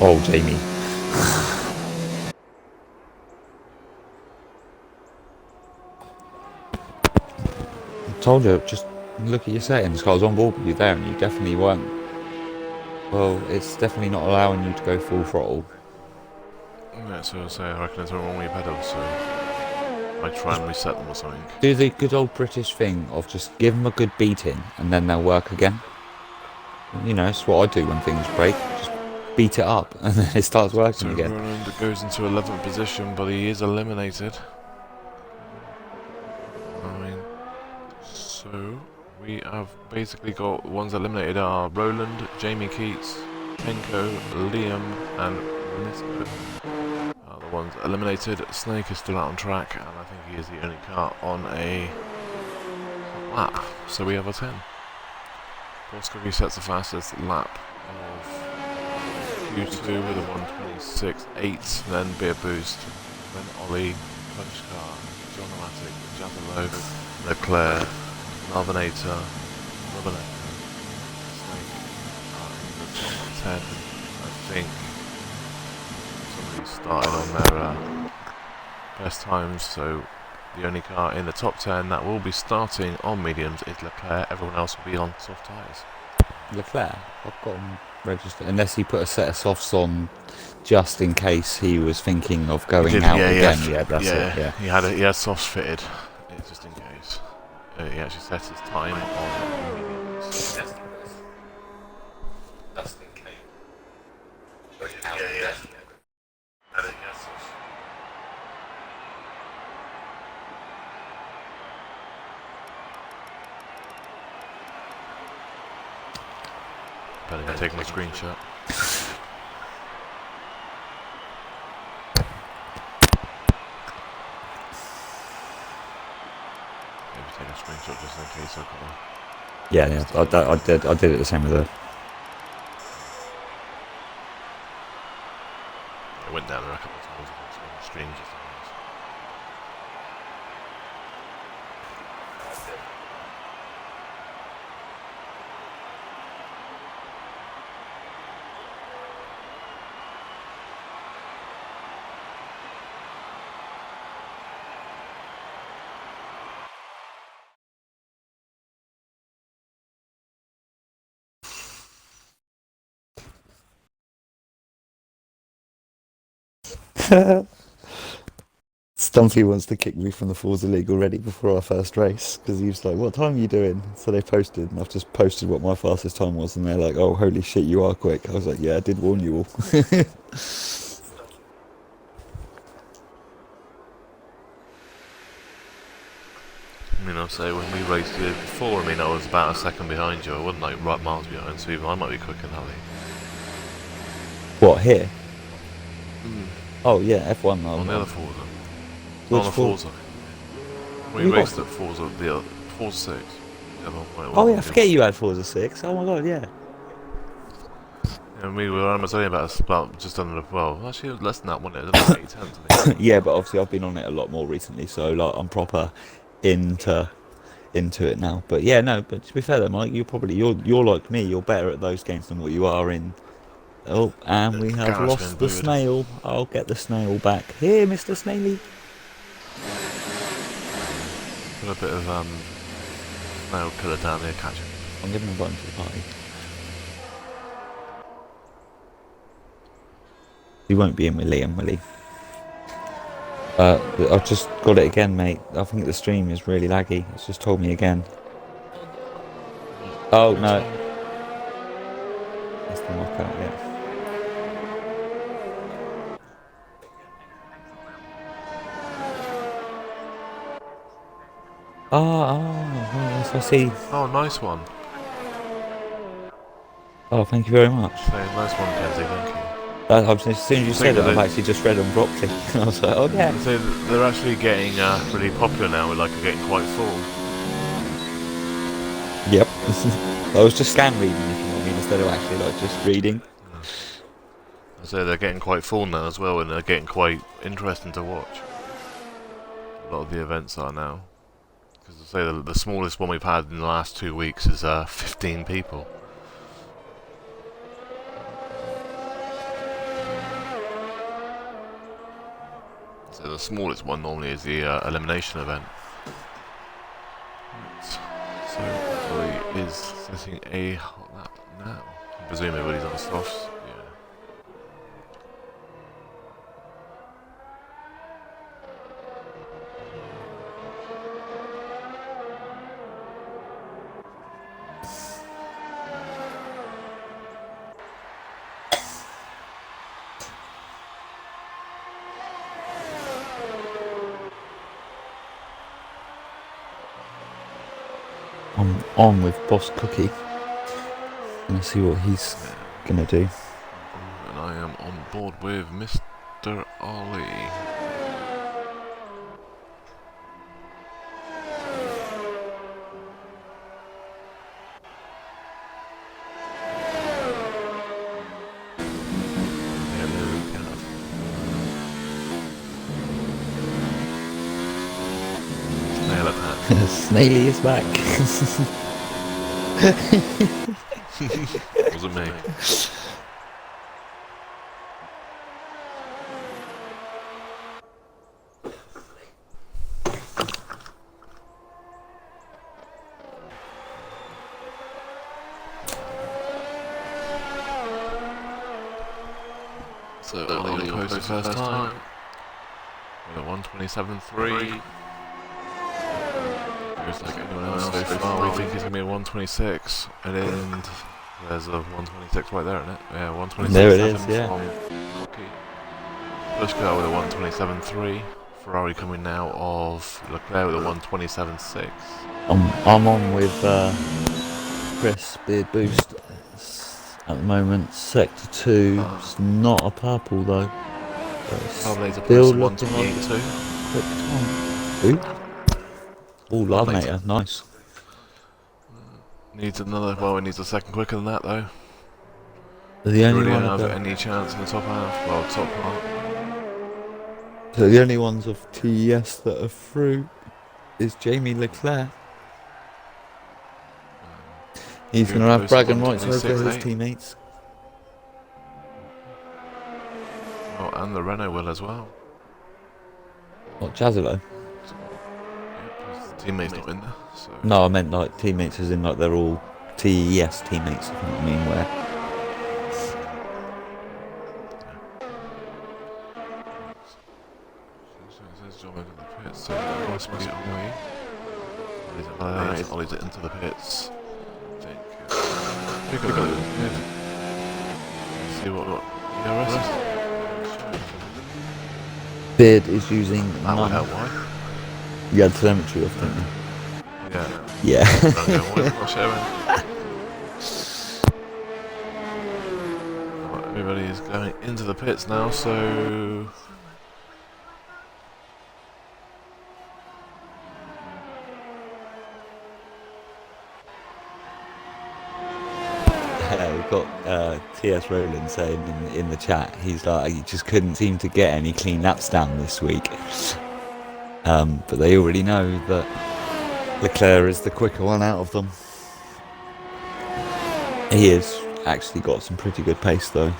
Speaker 4: Oh, Jamie. I told you, just look at your settings, 'cause I was on board with you there and you definitely weren't. Well, it's definitely not allowing you to go full throttle.
Speaker 2: Yeah, so I reckon it's wrong with your pedals, so I try and reset them or something.
Speaker 4: Do the good old British thing of just give them a good beating and then they'll work again. You know, it's what I do when things break. Just beat it up and then it starts working
Speaker 2: So
Speaker 4: again.
Speaker 2: Roland goes into 11th position, but he is eliminated. So we have basically got ones eliminated are Roland, Jamie Keats, Penko, Liam, and Nisco. The ones eliminated. Snake is still out on track, and I think he is the only car on a lap. So we have a 10. Bosco resets the fastest lap of Q2 with a 1:26.8, then Beer Boost, then Ollie, Punch Car, John Amatic, Jatalo, Leclerc, Narvinator, Snake in the top 10. I think somebody started on their best times, so the only car in the top 10 that will be starting on mediums is Leclerc. Everyone else will be on soft tyres.
Speaker 4: Leclerc, I've got him registered. Unless he put a set of softs on just in case he was thinking of going out again. Yeah, that's it. Yeah,
Speaker 2: he had softs fitted, just in case. He actually set his time on mediums.
Speaker 4: Just in case.
Speaker 2: Yeah. I think yes. Better take my screenshot. Maybe take a screenshot just in case I got.
Speaker 4: Yeah. I did it the same with her.
Speaker 2: It went down there a couple of times on the stream just in case.
Speaker 4: Stumpy wants to kick me from the Forza League already before our first race because he was like, "What time are you doing?" So they posted, and I've just posted what my fastest time was, and they're like, "Oh, holy shit, you are quick." I was like, "Yeah, I did warn you all."
Speaker 2: I mean, I'll say when we raced here before, I mean, I was about a second behind you. I wasn't like right miles behind, so even I might be quicker than Ali.
Speaker 4: What, here? Oh yeah, F1.
Speaker 2: On the other Forza.
Speaker 4: Which
Speaker 2: On the Forza. We
Speaker 4: You
Speaker 2: raced
Speaker 4: got-
Speaker 2: at Forza, the other, Forza 6. The other one,
Speaker 4: Oh yeah, I forget you had Forza 6. Oh my god, yeah.
Speaker 2: And we were almost only about just under, well, actually it was less than that, wasn't it? It was about 8 tenths, I think.
Speaker 4: Yeah, but obviously I've been on it a lot more recently, so like I'm proper into it now. But yeah, no. But to be fair though, Mike, you're like me. You're better at those games than what you are in. Oh, and we have
Speaker 2: Garage
Speaker 4: lost the
Speaker 2: been booed.
Speaker 4: snail. I'll get the snail back. Here, Mr. Snaily.
Speaker 2: Put a bit of, snail killer down there, catch it.
Speaker 4: I'm giving him a button to the party. He won't be in with Liam, will he? I've just got it again, mate. I think the stream is really laggy. It's just told me again. Oh
Speaker 2: Which
Speaker 4: no,
Speaker 2: one?
Speaker 4: that's the knockout. Yeah. Yes, I see.
Speaker 2: Oh, nice one.
Speaker 4: Oh, thank you very much.
Speaker 2: So, nice one, Kenzie, thank you.
Speaker 4: As soon as you
Speaker 2: I
Speaker 4: said
Speaker 2: think
Speaker 4: it, I've
Speaker 2: that
Speaker 4: actually just read them properly. I was like, oh yeah.
Speaker 2: So they're actually getting really popular now, like getting quite full.
Speaker 4: Yep. I was just scan reading, if you know what I mean, instead of actually like just reading.
Speaker 2: So they're getting quite full now as well, and they're getting quite interesting to watch. A lot of the events are now. Because I say the smallest one we've had in the last 2 weeks is 15 people. So the smallest one normally is the elimination event. So Roy is setting a hot lap now. I presume everybody's on softs. Yeah.
Speaker 4: I'm on with Boss Cookie. Gonna see what he's gonna do.
Speaker 2: And I am on board with Mr. Ollie.
Speaker 4: Snaily is back.
Speaker 2: Wasn't me. So Ollie posted first time with a 127.3. Looks like anyone else so far. We think he's going to be a 126, and there's a 126 right there, isn't it? Yeah, 126.
Speaker 4: There it is, yeah.
Speaker 2: Pushkar with a 127.3. Ferrari coming now of Leclerc with a 127.6.
Speaker 4: I'm on with Chris Beard Boost at the moment. Sector 2. It's not a purple though.
Speaker 2: Laser
Speaker 4: Still
Speaker 2: posted
Speaker 4: looking
Speaker 2: 128.2.
Speaker 4: Who? Oh, Love nice.
Speaker 2: Needs another. Well, it needs a second quicker than that though.
Speaker 4: The only
Speaker 2: really
Speaker 4: one
Speaker 2: have any chance in the top half. Well, top part.
Speaker 4: So the only ones of TES that are through is Jamie Leclerc. He's going to have bragging rights over his teammates.
Speaker 2: Oh, and the Renault will as well.
Speaker 4: What, Jazzalo?
Speaker 2: Teammates not in there. So.
Speaker 4: No, I meant like teammates as in like they're all TES teammates, if you know what I mean, where...
Speaker 2: So it must be away. Ollie's into the pits. I think. Pick a look. See what
Speaker 4: Beard is using
Speaker 2: that would help, why?
Speaker 4: You had telemetry off, didn't you?
Speaker 2: Yeah.
Speaker 4: Yeah.
Speaker 2: Everybody is going into the pits now, so...
Speaker 4: We've got TS Rowland saying in the chat, he's like, he just couldn't seem to get any clean laps down this week. But they already know that Leclerc is the quicker one out of them. He has actually got some pretty good pace though.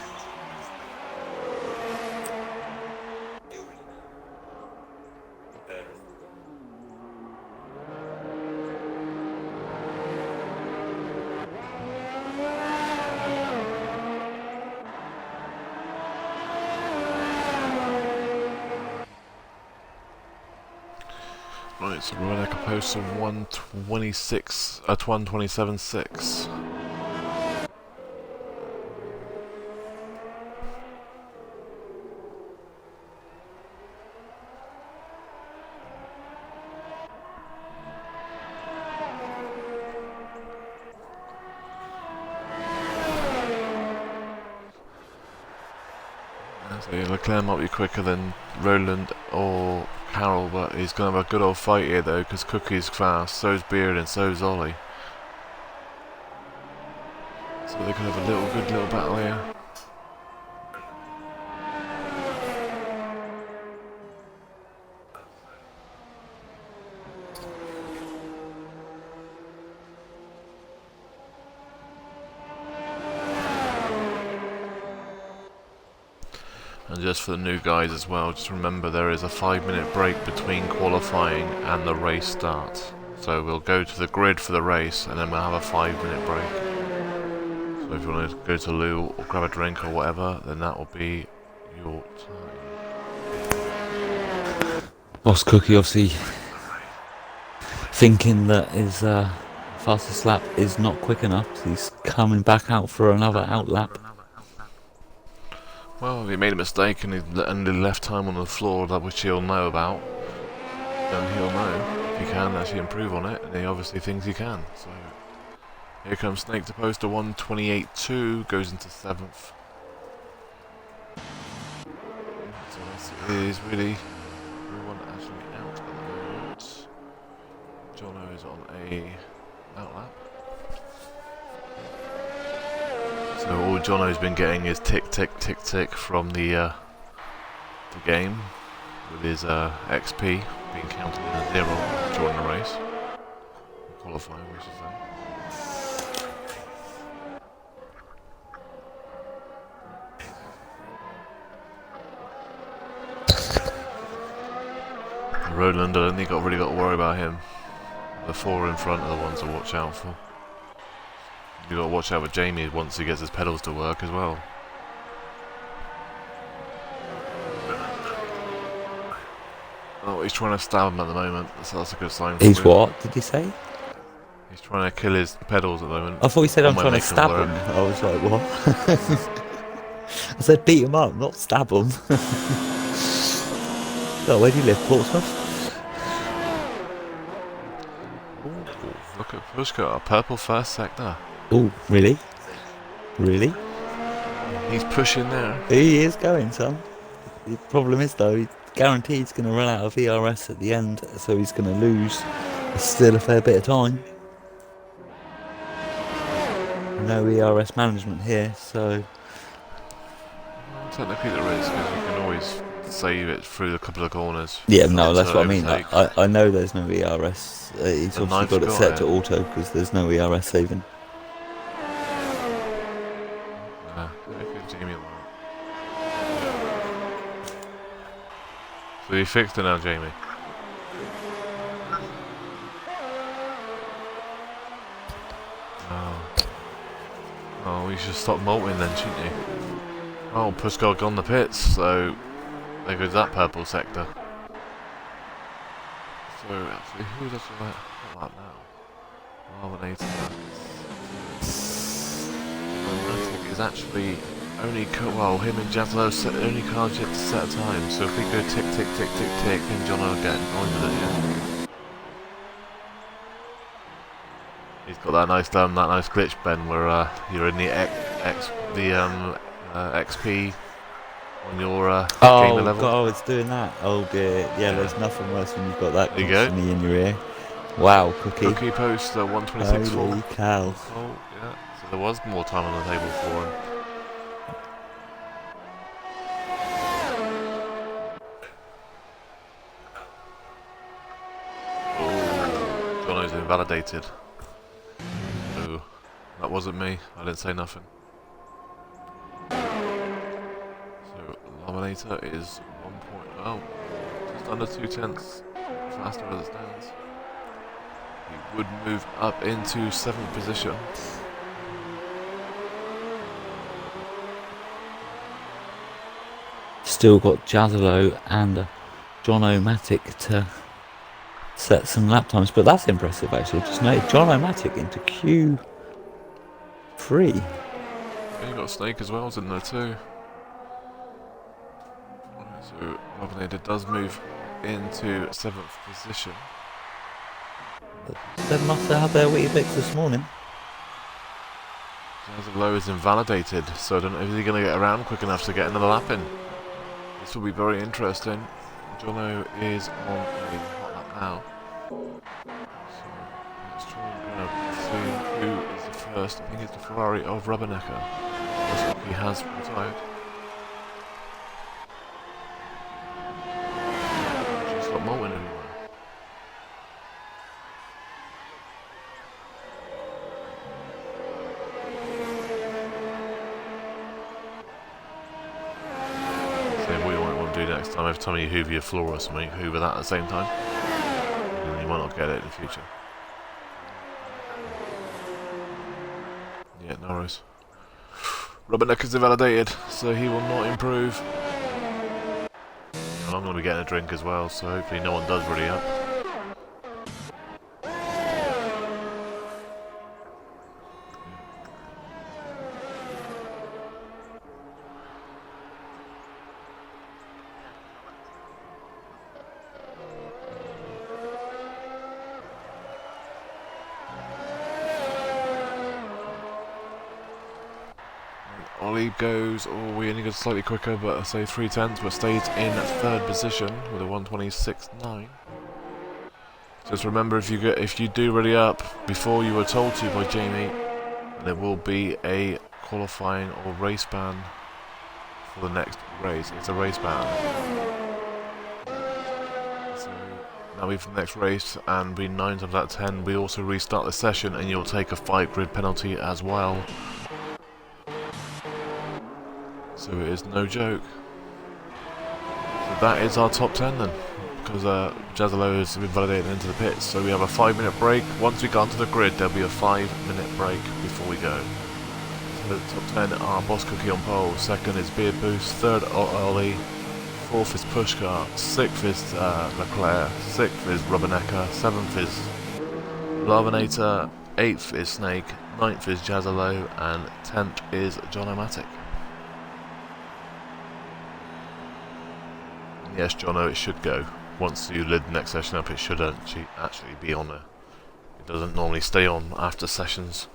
Speaker 2: Right, So we're like a post of 127.6. So Leclerc might be quicker than Roland or Carroll, but he's going to have a good old fight here though, because Cookie's fast, so's Beard and so's Ollie. So they could have a good little battle here. And just for the new guys as well, just remember there is a 5-minute break between qualifying and the race start. So we'll go to the grid for the race and then we'll have a 5-minute break. So if you want to go to loo or grab a drink or whatever, then that will be your time.
Speaker 4: Boss Cookie obviously thinking that his fastest lap is not quick enough. He's coming back out for another outlap.
Speaker 2: Well, if he made a mistake and he left time on the floor, that which he'll know about, then he'll know if he can actually improve on it, and he obviously thinks he can. So here comes Snake to post a 128.2, goes into 7th. So this is really everyone actually out at the moment. Jono is on a outlap. So all Jono's been getting is tick tick tick tick from the game, with his XP being counted in a 0 during the race. Qualifying, we should say. Roland, I don't think I've really got to worry about him. The 4 in front are the ones to watch out for. You got to watch out with Jamie once he gets his pedals to work as well. Oh, he's trying to stab him at the moment, so that's a good sign.
Speaker 4: He's what? Did he say?
Speaker 2: He's trying to kill his pedals at the moment.
Speaker 4: I thought he said I'm trying to stab him. I was like, what? I said beat him up, not stab him. Oh, where do you live? Portsmouth?
Speaker 2: Ooh, look at Pushka, a purple first sector.
Speaker 4: Oh, really? Really?
Speaker 2: He's pushing there.
Speaker 4: He is going, son. The problem is, though, he's guaranteed he's going to run out of ERS at the end, so he's going to lose still a fair bit of time. No ERS management here, so...
Speaker 2: Technically there is, because you can always save it through a couple of corners.
Speaker 4: Yeah, no, that's what I mean. I know there's no ERS. He's obviously got it set to auto, because there's no ERS saving.
Speaker 2: So you fixed it now, Jamie. Oh, you should stop molting then, shouldn't you? Oh, Pushkar gone the pits, so there goes that purple sector. So actually, who's actually that now? Marvinator. Romantic is actually only him and Jazlo set the only cars yet to set a time. So if we go tick tick tick tick tick, then John will get on with it. Yeah. He's got that nice glitch, Ben, where you're in the XP on your gamer level.
Speaker 4: Oh, it's doing that. Oh dear. Yeah, there's nothing worse when you've got that
Speaker 2: there
Speaker 4: constantly in your ear. Wow, Cookie.
Speaker 2: Cookie post 126.4.
Speaker 4: Holy cow.
Speaker 2: Oh, yeah. So there was more time on the table for him. Oh, Jono's invalidated. Oh, that wasn't me. I didn't say nothing. So, Laminator is 1.0. Just under 2/10 faster as it stands. He would move up into 7th position.
Speaker 4: Still got Jazalo and John O'Matic to sets and lap times, but that's impressive actually. Just noted John O'Matic into Q3.
Speaker 2: Yeah, you got Snake as well, isn't there too? Right, so Robinator does move into 7th position.
Speaker 4: They must have had their Weetabix this morning.
Speaker 2: Jazz Low is invalidated, so I don't know if he's going to get around quick enough to get another lap in. This will be very interesting. Jono is on a hot lap now. So let's try and see who is the first. I think it's the Ferrari of Rubbernecker. He has retired. She's got Molten everywhere. Next time, every time you hoover your floor or something, hoover that at the same time. And you might not get it in the future. Yeah, no worries. Rubbernecker's invalidated, so he will not improve. And I'm going to be getting a drink as well, so hopefully no one does really up. Ollie goes, oh, we only go slightly quicker, but I say 3/10, but stays in 3rd position with a 1:26.9. Just remember, if you do ready up before you were told to by Jamie, there will be a qualifying or race ban for the next race. It's a race ban. So now we've the next race, and we 9 times out of 10 we also restart the session, and you'll take a 5 grid penalty as well. So it is no joke. So that is our top 10 then, because Jazzalo has been validated into the pits. So we have a 5-minute break. Once we go onto the grid, there'll be a 5-minute break before we go. So the top 10 are Boss Cookie on pole, 2nd is Beard Boost, 3rd Ollie, 4th is Pushcart, 6th is Leclerc, 6th is Rubbernecker, 7th is Larvinator, 8th is Snake, 9th is Jazzalo, and 10th is John O'Matic. Yes, Jono, it should go. Once you lid the next session up, it should actually be on there. It doesn't normally stay on after sessions.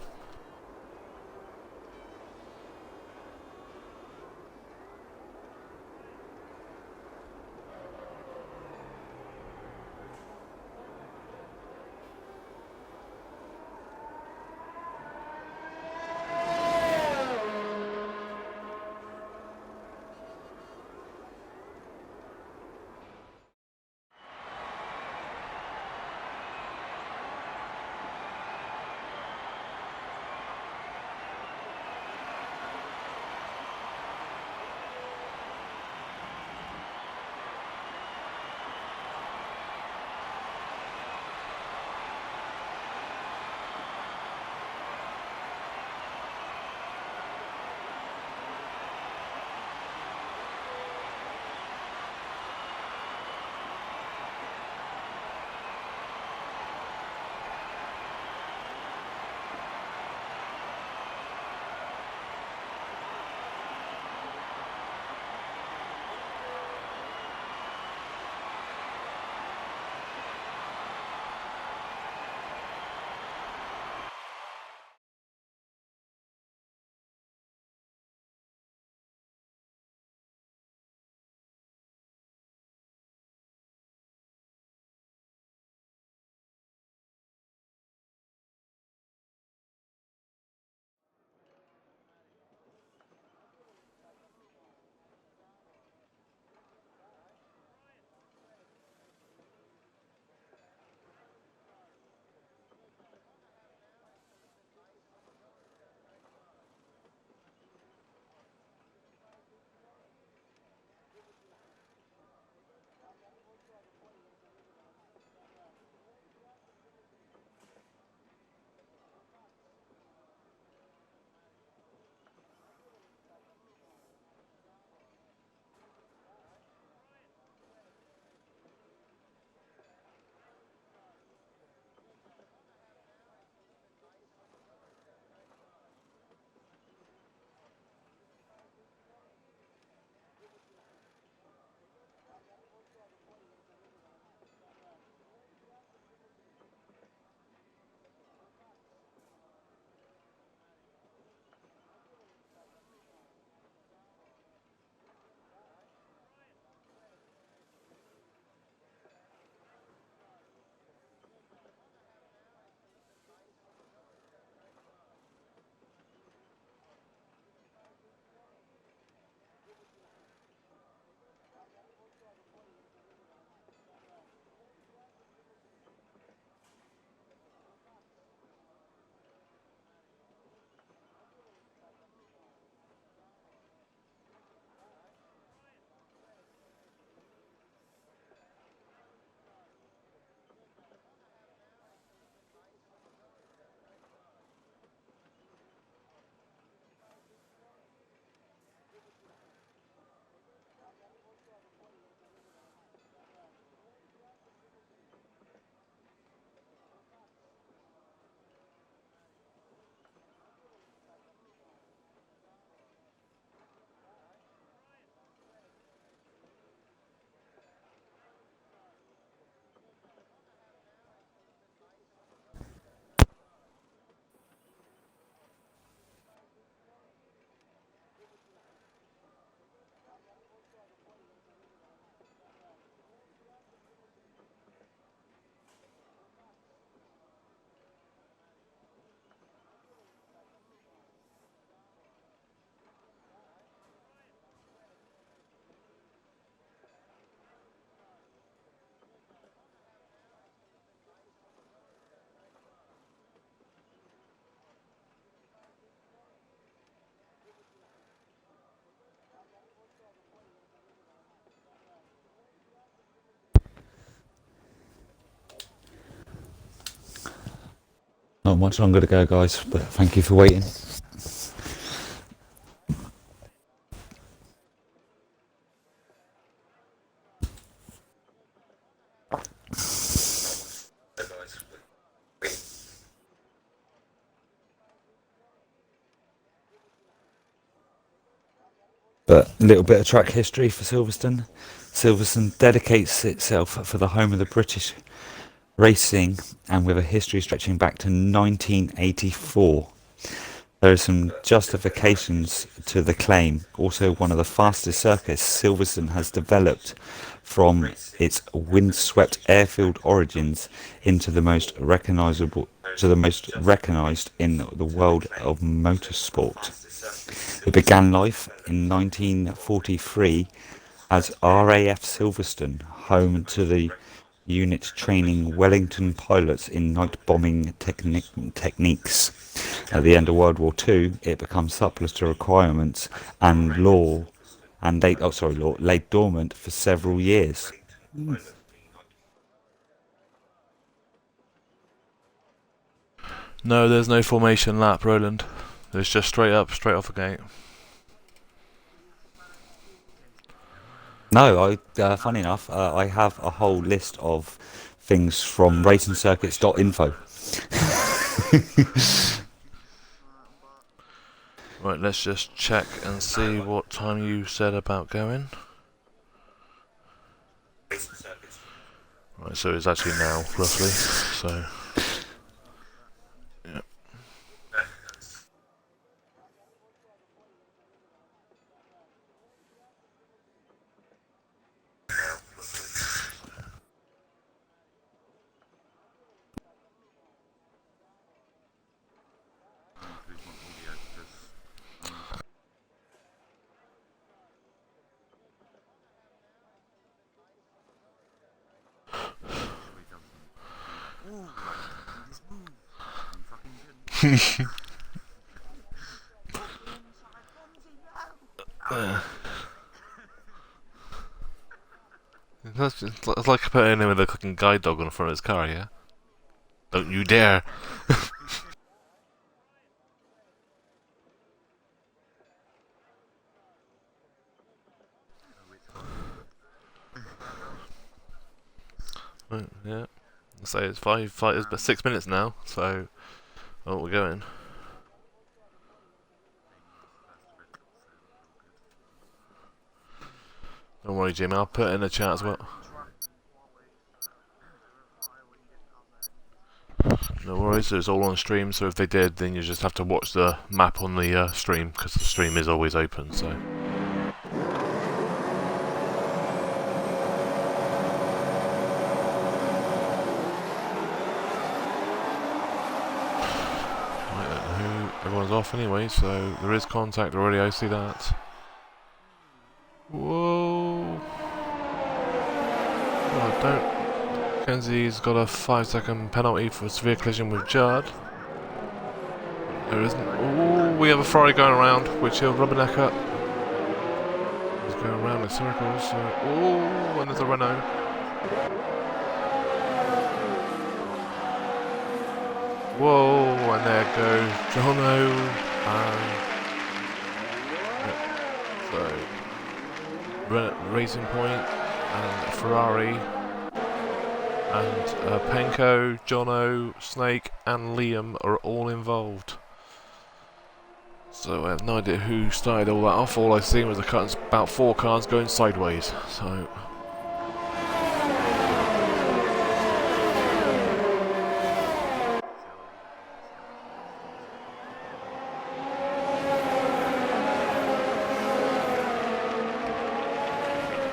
Speaker 4: Not much longer to go, guys, but thank you for waiting. But a little bit of track history for Silverstone. Silverstone dedicates itself for the home of the British racing, and with a history stretching back to 1984. There are some justifications to the claim. Also, one of the fastest circuits Silverstone has developed from its windswept airfield origins into the most recognisable to the most recognised in the world of motorsport. It began life in 1943 as RAF Silverstone, home to the unit training Wellington pilots in night bombing techniques. At the end of World War II, it becomes surplus to requirements and lay dormant for several years.
Speaker 2: No, there's no formation lap, Roland. It's just straight up, straight off the gate.
Speaker 4: No, funny enough, I have a whole list of things from racingcircuits.info.
Speaker 2: Right, let's just check and see what time you said about going. Right, so it's actually now, roughly, so... yeah. It's like putting him with a cooking guide dog on the front of his car, yeah? Don't you dare! Right, yeah. So it's it's 6 minutes now, so... oh, we're going. Don't worry, Jim, I'll put it in the chat as well. No worries, it's all on stream, so if they did, then you just have to watch the map on the stream, because the stream is always open, so... Everyone's off anyway, so there is contact already, I see that. Whoa! Oh, don't. Kenzie's got a 5-second penalty for a severe collision with Judd. There isn't. Ooh, we have a Ferrari going around, which he'll rubberneck up. He's going around in circles, so. Ooh, and there's a Renault. Whoa, and there goes Jono, so Racing Point and Ferrari and Penko, Jono, Snake and Liam are all involved. So I have no idea who started all that off. All I seen was about 4 cars going sideways. So.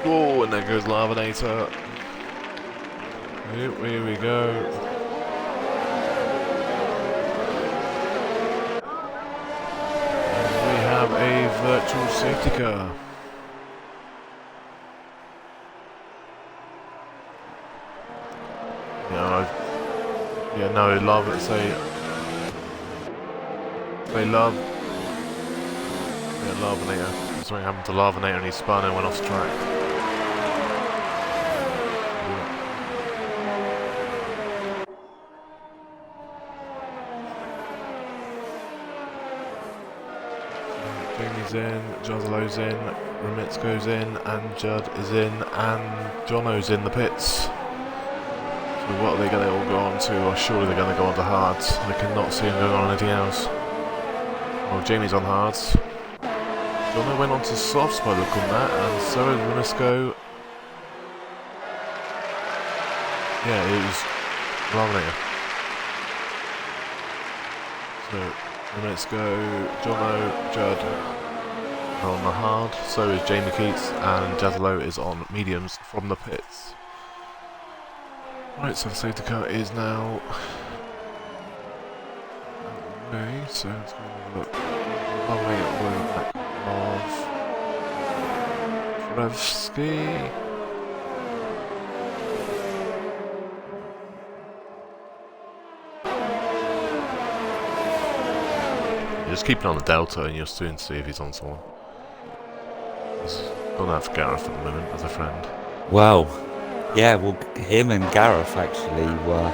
Speaker 2: Whoa, and there goes Lavinator. Here we go. And we have a virtual safety car. Yeah, no, love it. They love. Yeah, Lavinator. Something happened to Lavinator and he spun and went off the track. Jamie's in, Jazalo's in, Remitz goes in, and Judd is in, and Jono's in the pits. So what are they going to all go on to? Or surely they're going to go on to hards. I cannot see them going on anything else. Well, Jamie's on hards. Jono went on to softs by looking at that, and so is Remisco. Yeah, it was Laminator. So, Remisco, Jono, Judd are on the hard, so is Jamie Keats, and Jazalo is on mediums from the pits. Right, so the safety car is now okay, so let's go and have a look. Laminator will back of Frevsky. Just keep it on the Delta and you'll soon see if he's on someone. He's gonna have Gareth at the moment as a friend.
Speaker 4: Well, yeah, well, him and Gareth actually were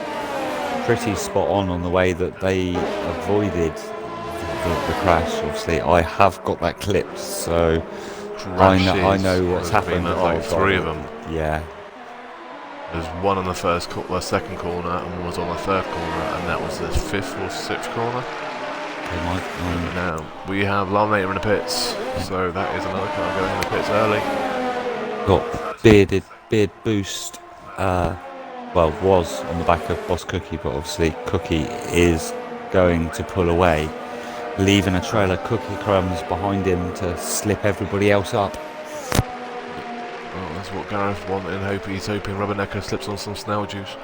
Speaker 4: pretty spot on the way that they avoided the crash. Obviously, I have got that clipped, so I know what's happened.
Speaker 2: There's like three of them.
Speaker 4: Yeah.
Speaker 2: There's one on the second corner, and one was on the third corner, and that was the fifth or sixth corner. Now we have Laminator in the pits, so that is another car going in the pits early.
Speaker 4: Got beard boost. Well, was on the back of Boss Cookie, but obviously Cookie is going to pull away, leaving a trail of cookie crumbs behind him to slip everybody else up.
Speaker 2: Well, that's what Gareth wanted. He's hoping Rubbernecker slips on some snail juice.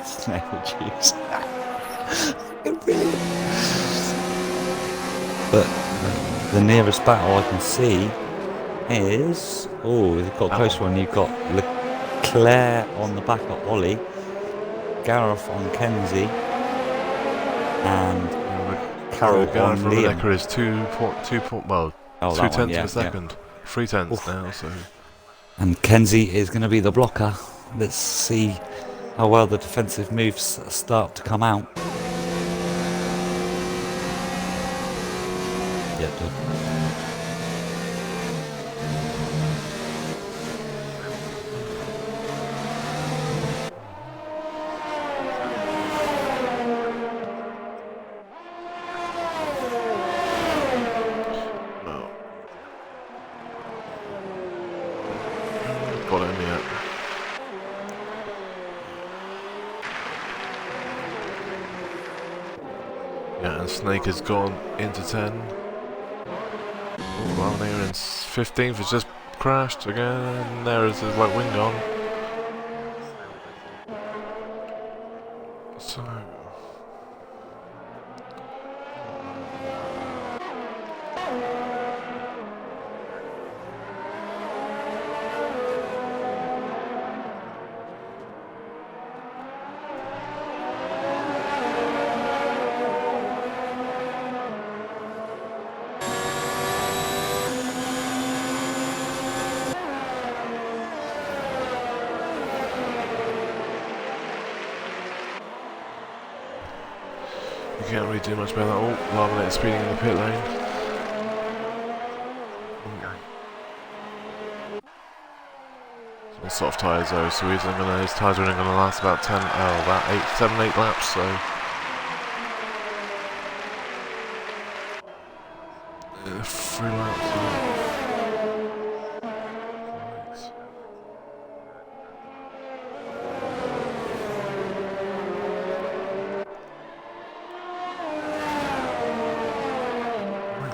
Speaker 4: Snail juice. But the nearest battle I can see is... Oh, you've got a close one. You've got Leclerc on the back of Ollie, Gareth on Kenzie, and Carol on Liam.
Speaker 2: Rubbernecker is 2 tenths of a second. 3 tenths now, so...
Speaker 4: And Kenzie is going to be the blocker. Let's see how well the defensive moves start to come out. Yeah,
Speaker 2: got him yet. Yeah, and Snake has gone into 10. Well, there in 15th has just crashed again. There is his right wing gone. So. You can't really do much better. Oh, Laminator speeding in the pit lane. It's on soft tyres though, so his tyres are only going to last about 7, 8 laps, so... 3 laps.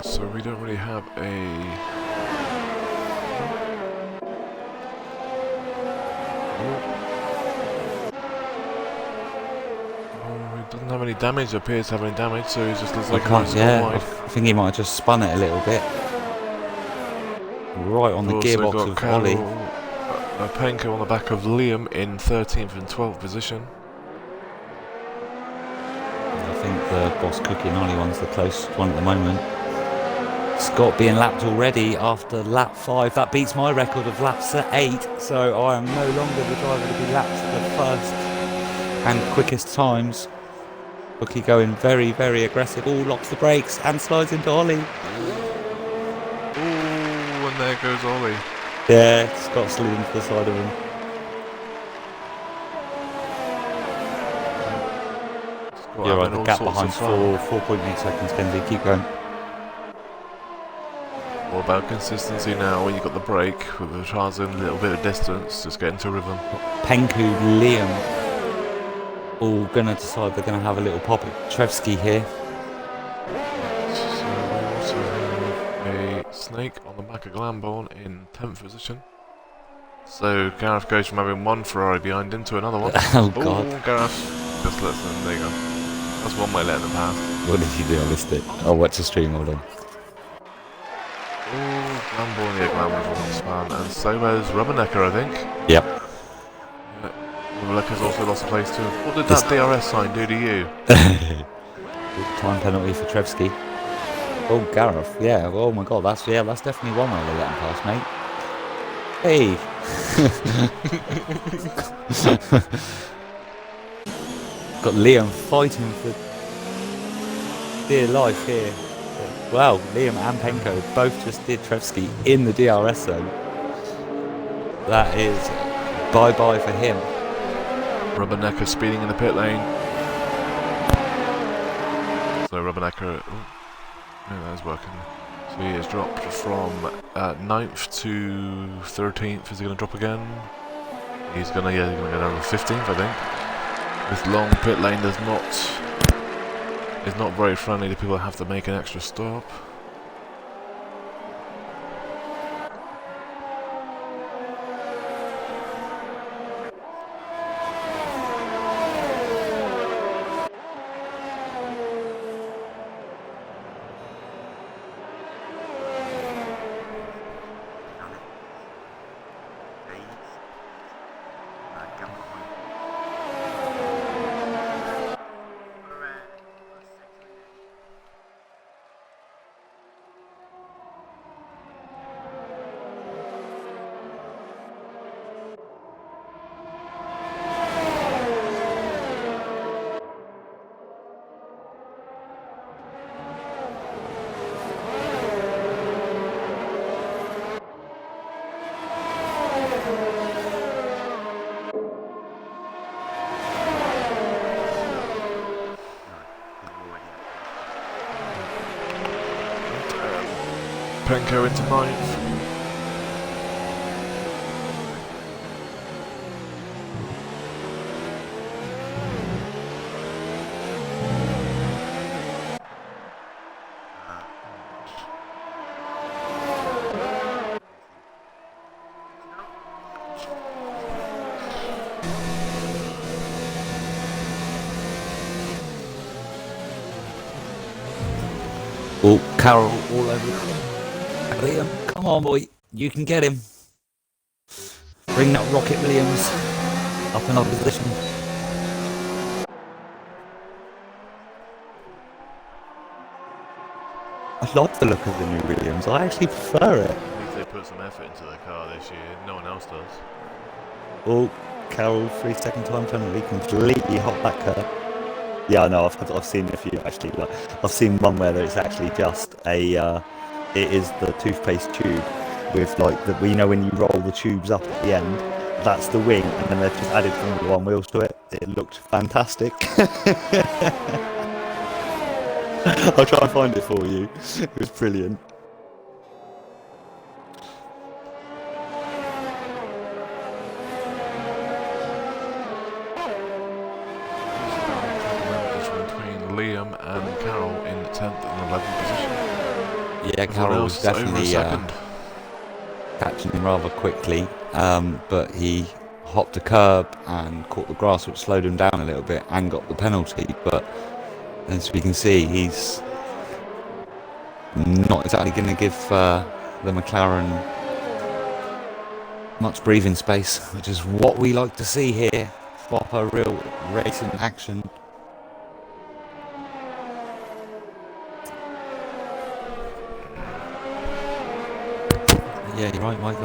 Speaker 2: So we don't really have a... he doesn't have any damage, appears to have any damage, so he just looks like he might have gone wide.
Speaker 4: I think he might have just spun it a little bit. Right on the gearbox of Ollie.
Speaker 2: Penko on the back of Liam in 13th and 12th position.
Speaker 4: I think the Boss Cookie and Ollie one's the closest one at the moment. Scott being lapped already after lap 5. That beats my record of laps at 8, so I am no longer the driver to be lapped the first and quickest times. Rookie going very, very aggressive. Oh, locks the brakes and slides into Ollie.
Speaker 2: Ooh, and there goes Ollie.
Speaker 4: Yeah, Scott slid into the side of him. You're right, the gap behind 4.8 seconds, Kenzie. Keep going.
Speaker 2: All about consistency now when you've got the brake with the cars in a little bit of distance, just get into rhythm.
Speaker 4: Penku, Liam, all gonna decide they're gonna have a little pop at Trevsky here.
Speaker 2: So we also have a Snake on the back of Glamborn in 10th position. So Gareth goes from having one Ferrari behind him to another one.
Speaker 4: Oh god.
Speaker 2: Ooh, Gareth just lets them, there you go. That's one way letting them pass.
Speaker 4: What did you do? I missed it. I'll watch the stream, hold on.
Speaker 2: Oh, Glamborn, yeah, Glamborn's one span. And so has Rubbernecker, I think.
Speaker 4: Yep.
Speaker 2: Yeah. Rubbernecker's also lost a place too. What did that DRS sign do to you?
Speaker 4: Time penalty for Trevsky. Oh, Gareth. Yeah. Oh my god. That's definitely one way to let him pass, mate. Hey. Got Liam fighting for dear life here. Wow, Liam and Penko both just did Trevsky in the DRS zone. That is bye-bye for him.
Speaker 2: Rubbernecker speeding in the pit lane. So Rubbernecker, no, that is working. So he has dropped from 9th to 13th. Is he going to drop again? He's going to go down to 15th, I think. This long pit lane is not very friendly to people that have to make an extra stop. Penko into 9th.
Speaker 4: Oh, Carroll all over. Liam, come on boy, you can get him. Bring that rocket, Williams, up another position. I like the look of the new Williams, I actually prefer it.
Speaker 2: At least they put some effort into the car this year, no one else does.
Speaker 4: Oh, Carroll, 3-second time penalty, completely hot that curve. Yeah, I know, I've seen a few actually. Like, I've seen one where it's actually just a, it is the toothpaste tube with like the, you know when you roll the tubes up at the end, that's the wing, and then they've just added Formula 1 wheels to it. It looked fantastic. I'll try and find it for you. It was brilliant.
Speaker 2: Between Liam and Carroll in 10th and 11th position.
Speaker 4: Yeah, Carroll was definitely catching him rather quickly, but he hopped a curb and caught the grass, which slowed him down a little bit and got the penalty. But as we can see, he's not exactly going to give the McLaren much breathing space, which is what we like to see here. Proper real racing action. Yeah, you're right, Mike.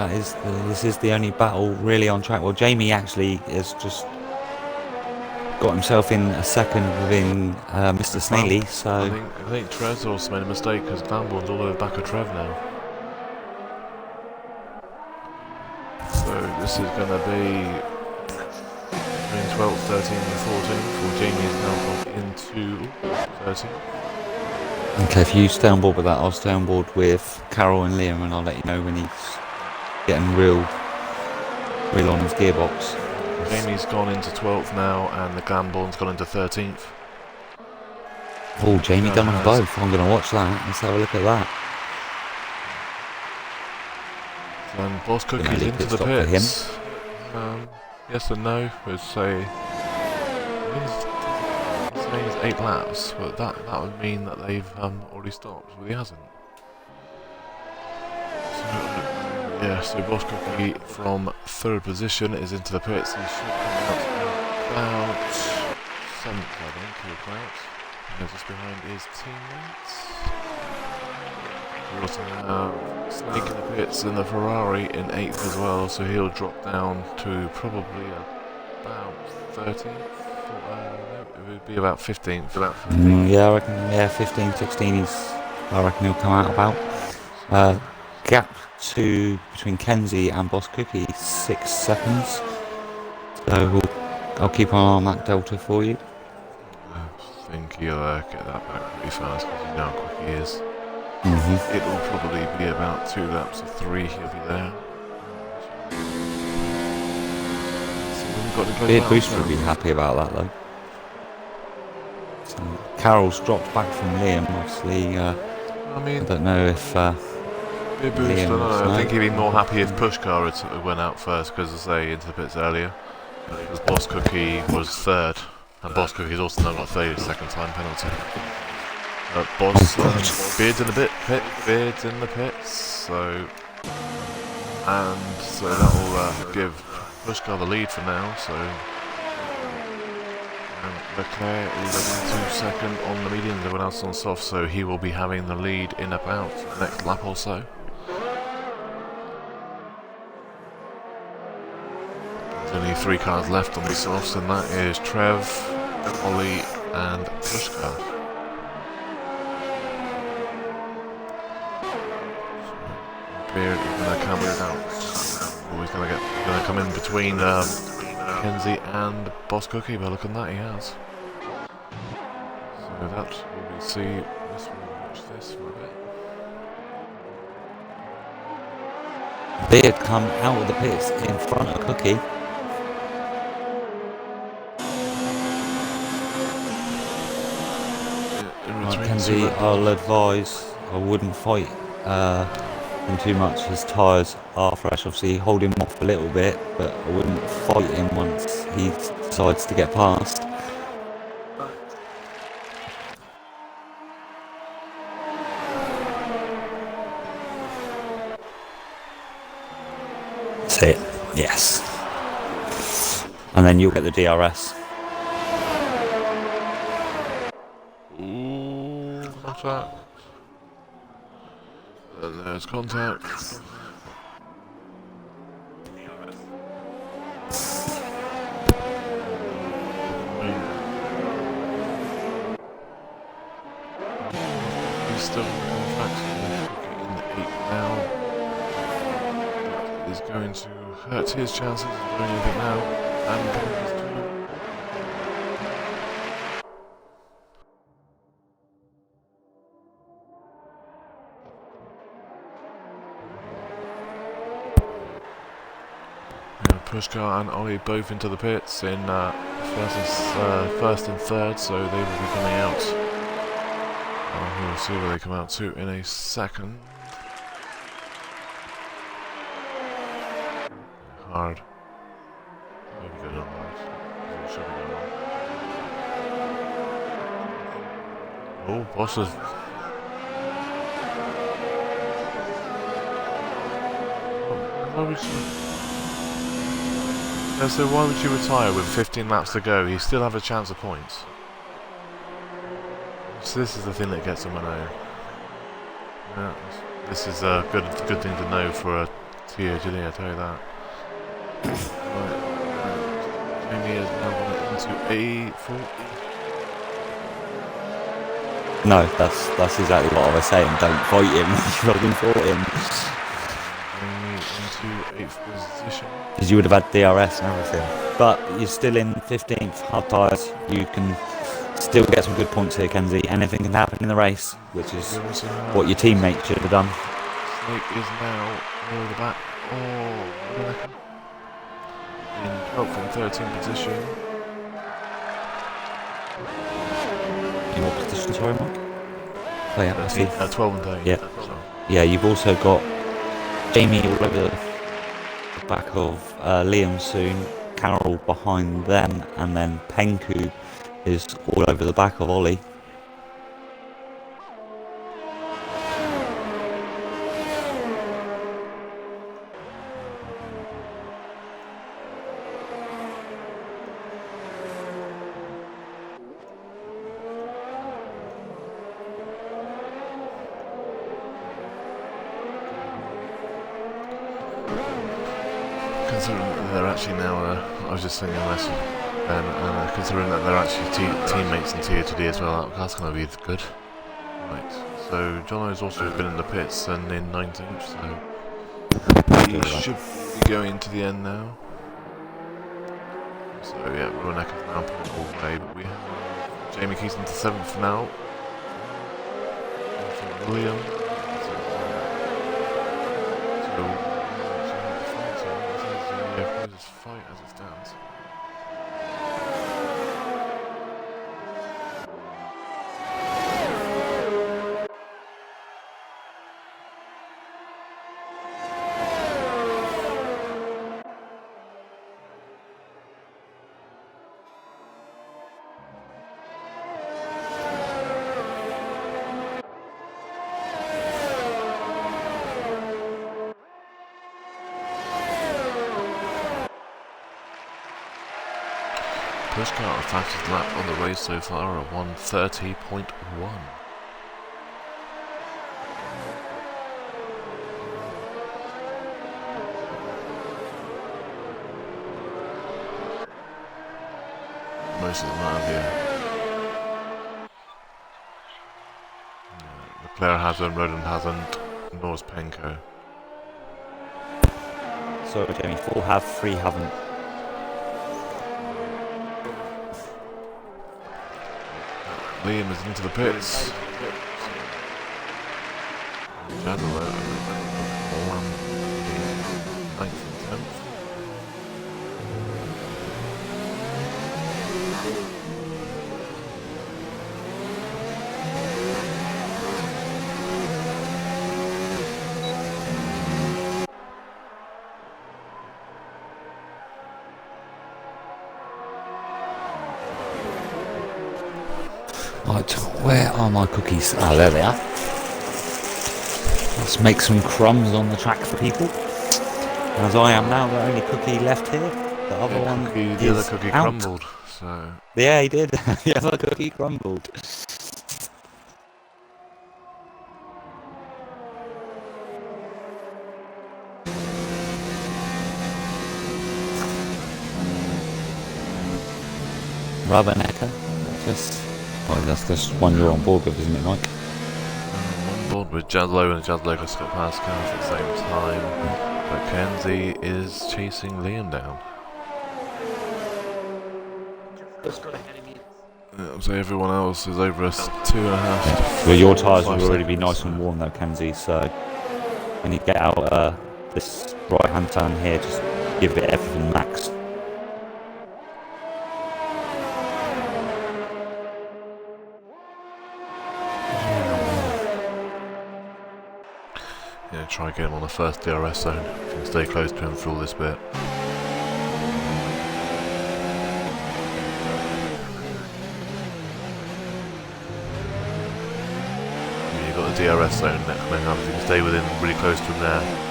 Speaker 4: This is the only battle really on track. Well, Jamie actually is just got himself in a second within Mr. Snaily,
Speaker 2: I
Speaker 4: so
Speaker 2: think Trev's also made a mistake because Glamborn's all over the back of Trev now. So this is going to be between 12th, 13th and 14th. Well, Jamie is now got into 13th.
Speaker 4: okay, if you stay on board with that, I'll stay on board with Carol and Liam, and I'll let you know when he's getting real on his gearbox.
Speaker 2: Jamie's gone into 12th now, and the Glamborn's gone into 13th.
Speaker 4: Oh, Jamie done them both. I'm going to watch that. Let's have a look at that.
Speaker 2: And Boss
Speaker 4: Gonna
Speaker 2: Cookie's
Speaker 4: leave
Speaker 2: into
Speaker 4: pit
Speaker 2: the
Speaker 4: stop for
Speaker 2: pits. Yes and no. We'd say his name's 8 laps, but that would mean that they've already stopped. Well, he hasn't. So Boss Cookie from 3rd position is into the pits. He should come out about 7th, I think. He'll come out. And just behind his teammates. We also have Snake in the pits and the Ferrari in 8th as well, so he'll drop down to probably about 13th. No, it would be about 15th.
Speaker 4: Yeah, I reckon. Yeah, 15, 16. I reckon he'll come out about. Gap between Kenzie and Boss Cookie 6 seconds. So I'll keep an eye on that delta for you.
Speaker 2: I think he'll get that back pretty fast because you know how quick he is. It'll probably be about 2 laps or 3. He'll be there.
Speaker 4: Beard Booster will be happy about that though. So, Carol's dropped back from Liam. Obviously, I don't know if.
Speaker 2: Beard Booster, no, I think he'd be more happy if Pushcar had went out first because, as I say, into the pits earlier. Because Boss Cookie was 3rd, and Boss Cookie's also now got 32nd time penalty. Beard's in the Beard's in the pits, so that will give Pushcar the lead for now. So Leclerc is into 2nd on the medium, everyone else on soft, so he will be having the lead in about the next lap or so. There's only 3 cars left on the softs, and that is Trev, Ollie, and Pushcar. Beard is going to come out. He's going to come in between Kenzie and Boss Cookie. But look at that, he has. So that will be see. We'll watch this for a bit.
Speaker 4: Beard come out of the pits in front of Cookie. Kenzie, I'll advise I wouldn't fight him too much. His tyres are fresh. Obviously, hold him off a little bit, but I wouldn't fight him once he decides to get past. That's it. Yes. And then you'll get the DRS.
Speaker 2: Contact. And there's contact. He's still in fact in the 8th now. That is going to hurt his chances of doing anything now. And Pushcar and Ollie both into the pits in first and 3rd, so they will be coming out. We'll see where they come out to in a second. Hard. Maybe good on that. It should be good on. Oh, bosses. So why would you retire with 15 laps to go? You still have a chance of points. So this is the thing that gets on my nerve. Yeah, this is a good thing to know for a TOGD, I tell you that. Right. Jamie is now into A4.
Speaker 4: No, that's exactly what I was saying. Don't fight him. You fucking fought him.
Speaker 2: Into 8th position.
Speaker 4: Because you would have had DRS and everything. But you're still in 15th, hard tyres. You can still get some good points here, Kenzie. Anything can happen in the race, which is what your teammate should have done.
Speaker 2: Snake is now near the back. Oh, in 12th and 13th position.
Speaker 4: In what position, sorry, Mike? Oh yeah,
Speaker 2: 13, 12 and 13.
Speaker 4: Yeah.
Speaker 2: Sorry.
Speaker 4: Yeah, you've also got Jamie all over the back of Liam soon, Carol behind them, and then Penku is all over the back of Ollie.
Speaker 2: Considering that they're actually now, I was just sending a message, and considering that they're actually teammates in Tier 2D as well, that's going to be good. Right, so Jono's also been in the pits and in 19th, so he should be going to the end now. So yeah, Ronek is now pulling all the way, but we have Jamie Keaton to 7th now. William. Just fight as it stands. Pushcart the fastest lap on the race so far at 1:30.1. Most of them have, yeah. Leclerc hasn't, Rodden hasn't, nor's Penko.
Speaker 4: So Jamie, 4 have, 3 haven't.
Speaker 2: Liam is into the pits. Jadlow, 9th and 10th.
Speaker 4: Right, where are my cookies? Ah, there they are. Let's make some crumbs on the track for people. As I am now the only cookie left here. The other one
Speaker 2: The other cookie
Speaker 4: out.
Speaker 2: crumbled, so...
Speaker 4: Yeah, he did. The other cookie crumbled. Rubbernecker. That's just one you're on board with, isn't it, Mike?
Speaker 2: On board with Jadlow, and Jadlow just got past Cars at the same time. But Kenzie is chasing Liam down. So everyone else is over us 2.5.
Speaker 4: Well, your tyres will
Speaker 2: 5
Speaker 4: already be
Speaker 2: seconds,
Speaker 4: nice and warm though, Kenzie, so when you get out this right hand turn here, just give it everything max.
Speaker 2: Yeah, try and get him on the first DRS zone. If you can stay close to him for all this bit. Yeah, you've got the DRS zone coming up. If you can stay within really close to him there.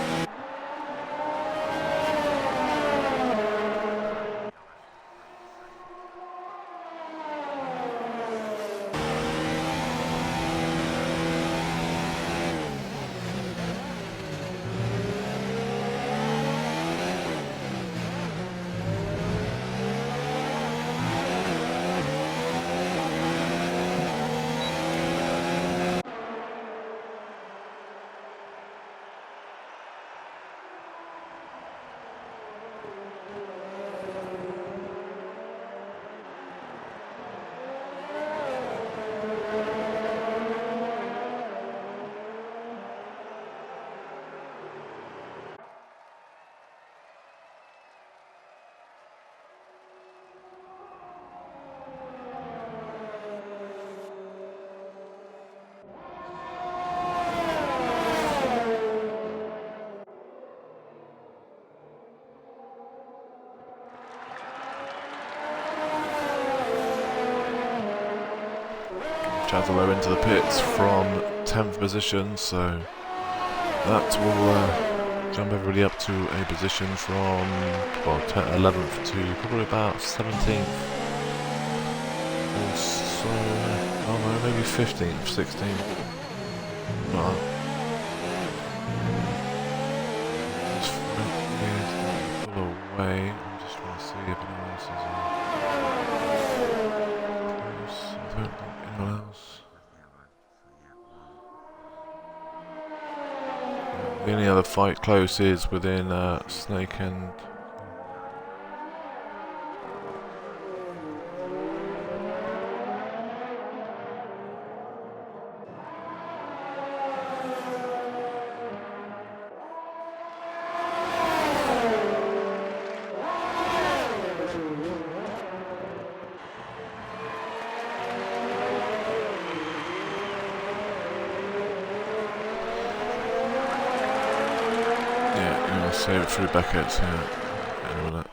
Speaker 2: Chazalo into the pits from 10th position, so that will jump everybody up to a position from, well, 11th to probably about 17th. Or so, oh no, maybe 15th, 16th. Well, this pull away. I'm just trying to see if anyone else is close. I don't think anyone else. The only other fight close is within Snake and save it through Beckett's, yeah. In a minute.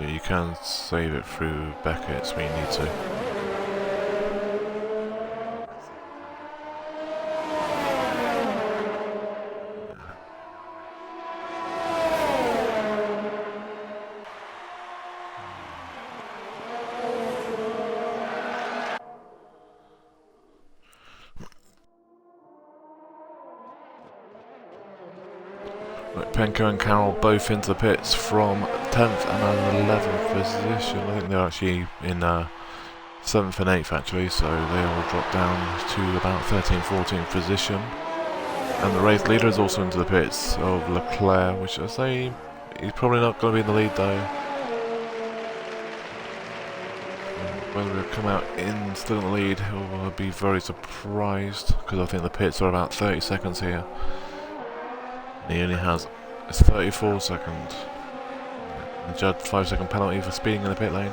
Speaker 2: Yeah, you can save it through Beckett's when you need to. Penko and Carroll both into the pits from 10th and 11th position. I think they're actually in 7th and 8th actually, so they all drop down to about 13th, 14th position. And the race leader is also into the pits of Leclerc, which I say he's probably not going to be in the lead though. Whether he'll come out in still in the lead, I'll be very surprised because I think the pits are about 30 seconds here. And he only has it's 34 seconds. The judge 5-second penalty for speeding in the pit lane.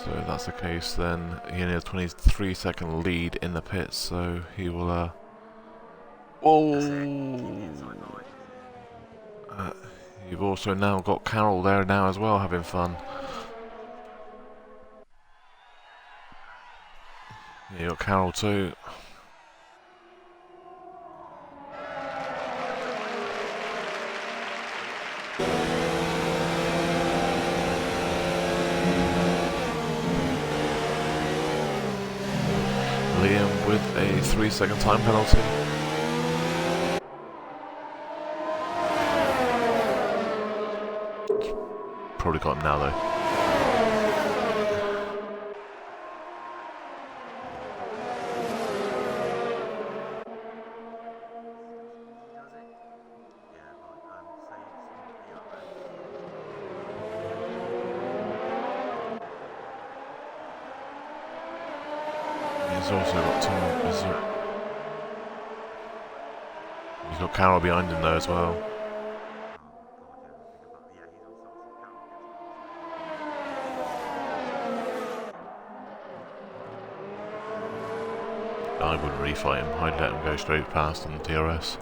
Speaker 2: So if that's the case, then he only has 23-second lead in the pits. So he will. You've also now got Carroll there now as well, having fun. Yeah, you got Carroll too. Liam with a 3-second time penalty. Probably got him now though. He's also got he's got Carroll behind him there as well. I wouldn't refight him. I'd let him go straight past on the DRS.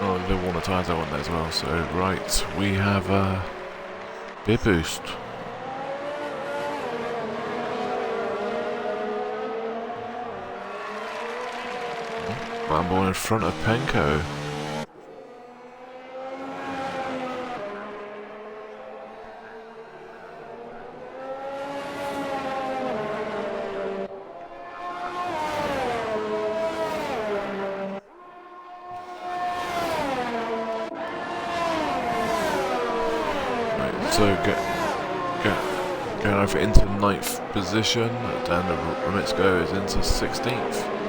Speaker 2: Oh, the Warner tyres I want there as well. So right, we have beer boost. Lambo in front of Penko. Right, so going over into 9th position, and Ramitsko is into 16th.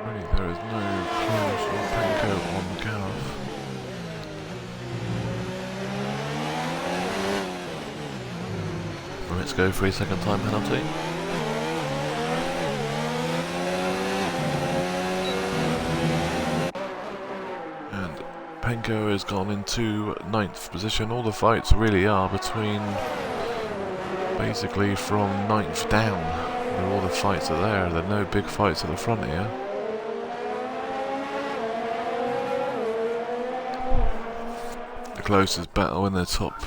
Speaker 2: Really, there is no close or Panko on the calf. Let's go for a second time penalty. And Panko has gone into 9th position. All the fights really are between basically from 9th down. All the fights are there. There are no big fights at the front here. The closest battle in the top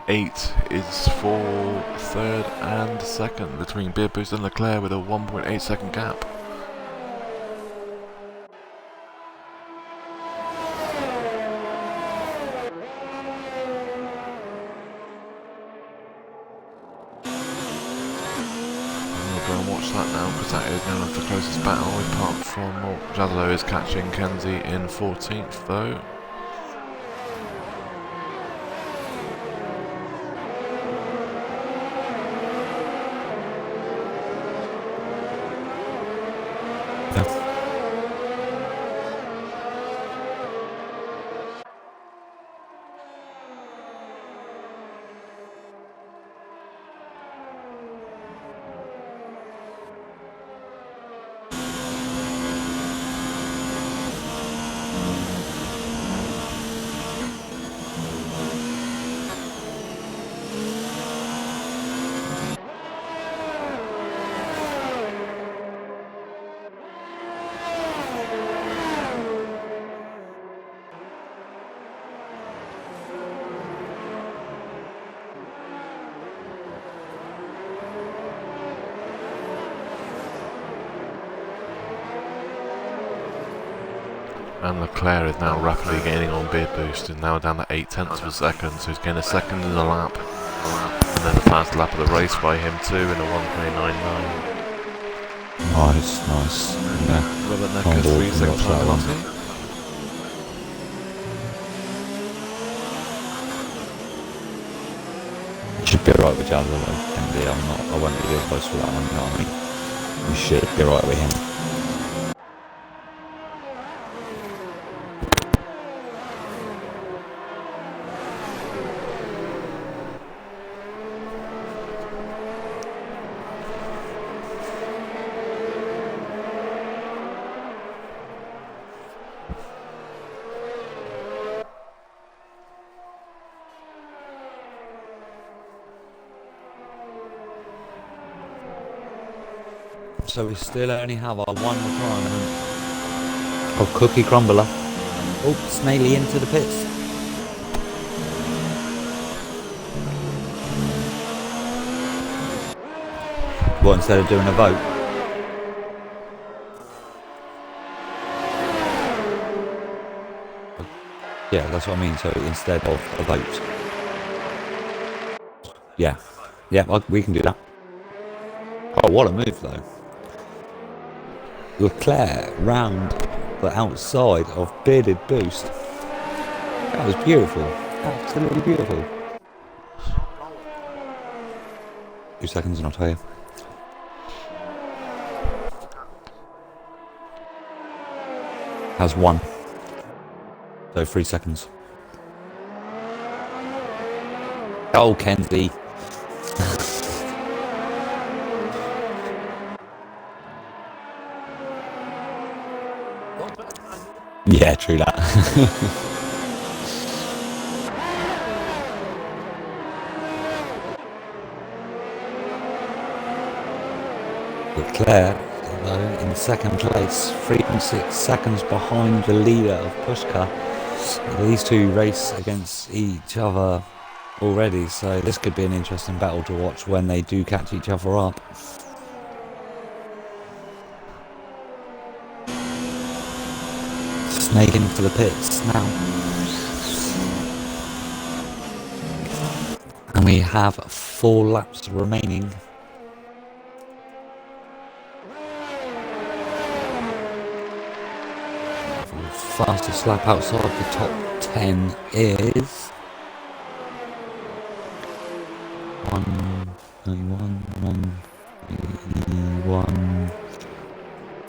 Speaker 2: 8 is for 3rd and 2nd between Beard Boost and Leclerc with a 1.8 second gap. We'll go and watch that now because that is now the closest battle apart from Jazlo is catching Kenzie in 14th though. And Leclerc is now rapidly gaining on Beard Boost, and now down to 8/10 of a second, so he's gained a second in the lap. And then the fastest lap of the race by him too in a 1:29.9.
Speaker 4: Nice. Yeah.
Speaker 2: Rubbernecker 3 second time penalty.
Speaker 4: Should be alright with Jazza though, Kennedy. I won't be real close for that one, you know what I mean? You should be alright with him. So we still only have our one requirement of Cookie Crumbler. Oh, Snaily into the pits. What, instead of doing a vote? Yeah, that's what I mean. So instead of a vote. Yeah, we can do that. Oh, what a move though. Leclerc round the outside of Bearded Boost. That was beautiful. Absolutely beautiful. 2 seconds and I'll tell you. Has 1. So 3 seconds. Oh, Kenzie. Yeah, true that. Leclerc, though, in second place, 3.6 seconds behind the leader of Pushka. These two race against each other already, so this could be an interesting battle to watch when they do catch each other up. Snake in for the pits now. And we have 4 laps remaining. Fastest lap outside the top 10 is 1:31, 1:41,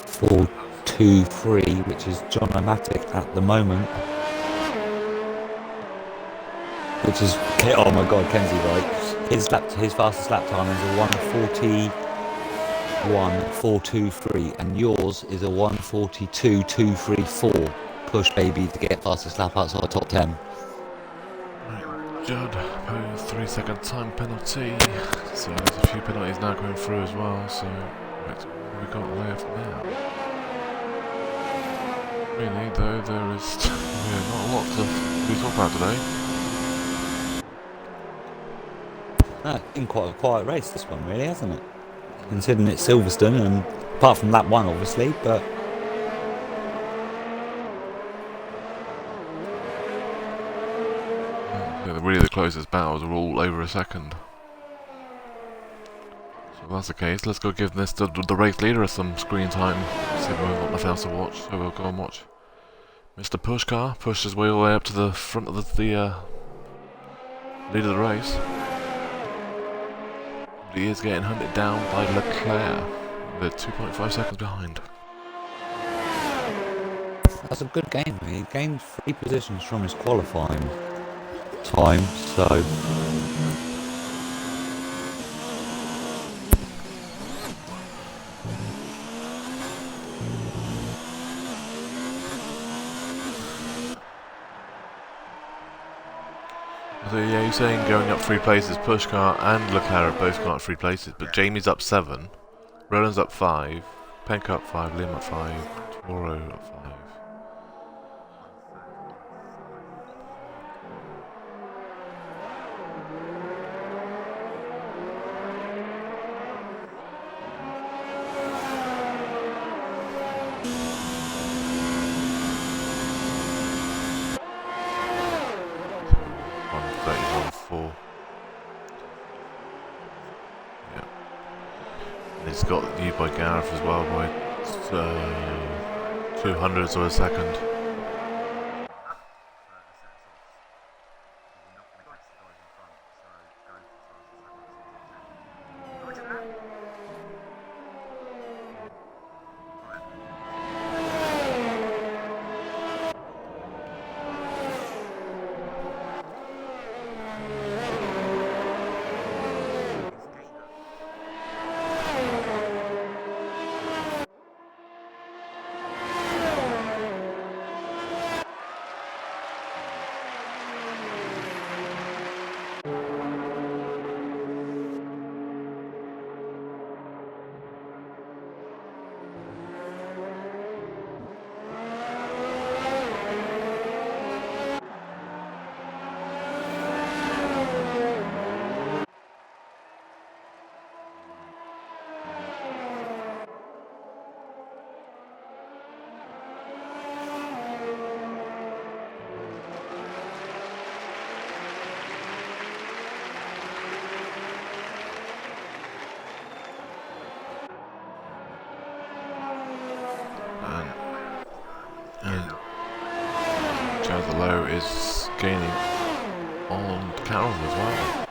Speaker 4: 4 1:2.3, which is John O'Matic at the moment. Which is, oh my god, Kenzie, right? His fastest lap time is a 1:41.423, and yours is a 1:42.234. Push, baby, to get fastest lap outside top 10.
Speaker 2: Right, Judd, 3-second time penalty. So there's a few penalties now going through as well. So what have we got left now? Really, though, there is not a lot to be talking about today.
Speaker 4: Been quite a quiet race, this one, really, hasn't it? Considering it's Silverstone, and apart from lap 1, obviously, but...
Speaker 2: Yeah, really the closest battles are all over a second. So if that's the case, let's go give this the race leader some screen time. See if we've got nothing else to watch, so we'll go and watch Mr. Pushkar push his way all the way up to the front of the lead of the race. But he is getting hunted down by Leclerc. They're 2.5 seconds behind.
Speaker 4: That's a good game. He gained 3 positions from his qualifying time, so...
Speaker 2: So yeah, you're saying going up 3 places, Pushkar and Leclerc have both gone up 3 places, but Jamie's up 7, Roland's up 5, Penk up 5, Liam up 5, Toro up 5. It's got viewed by Gareth as well by 200ths of a second. And Jazalo is gaining on Carroll as well.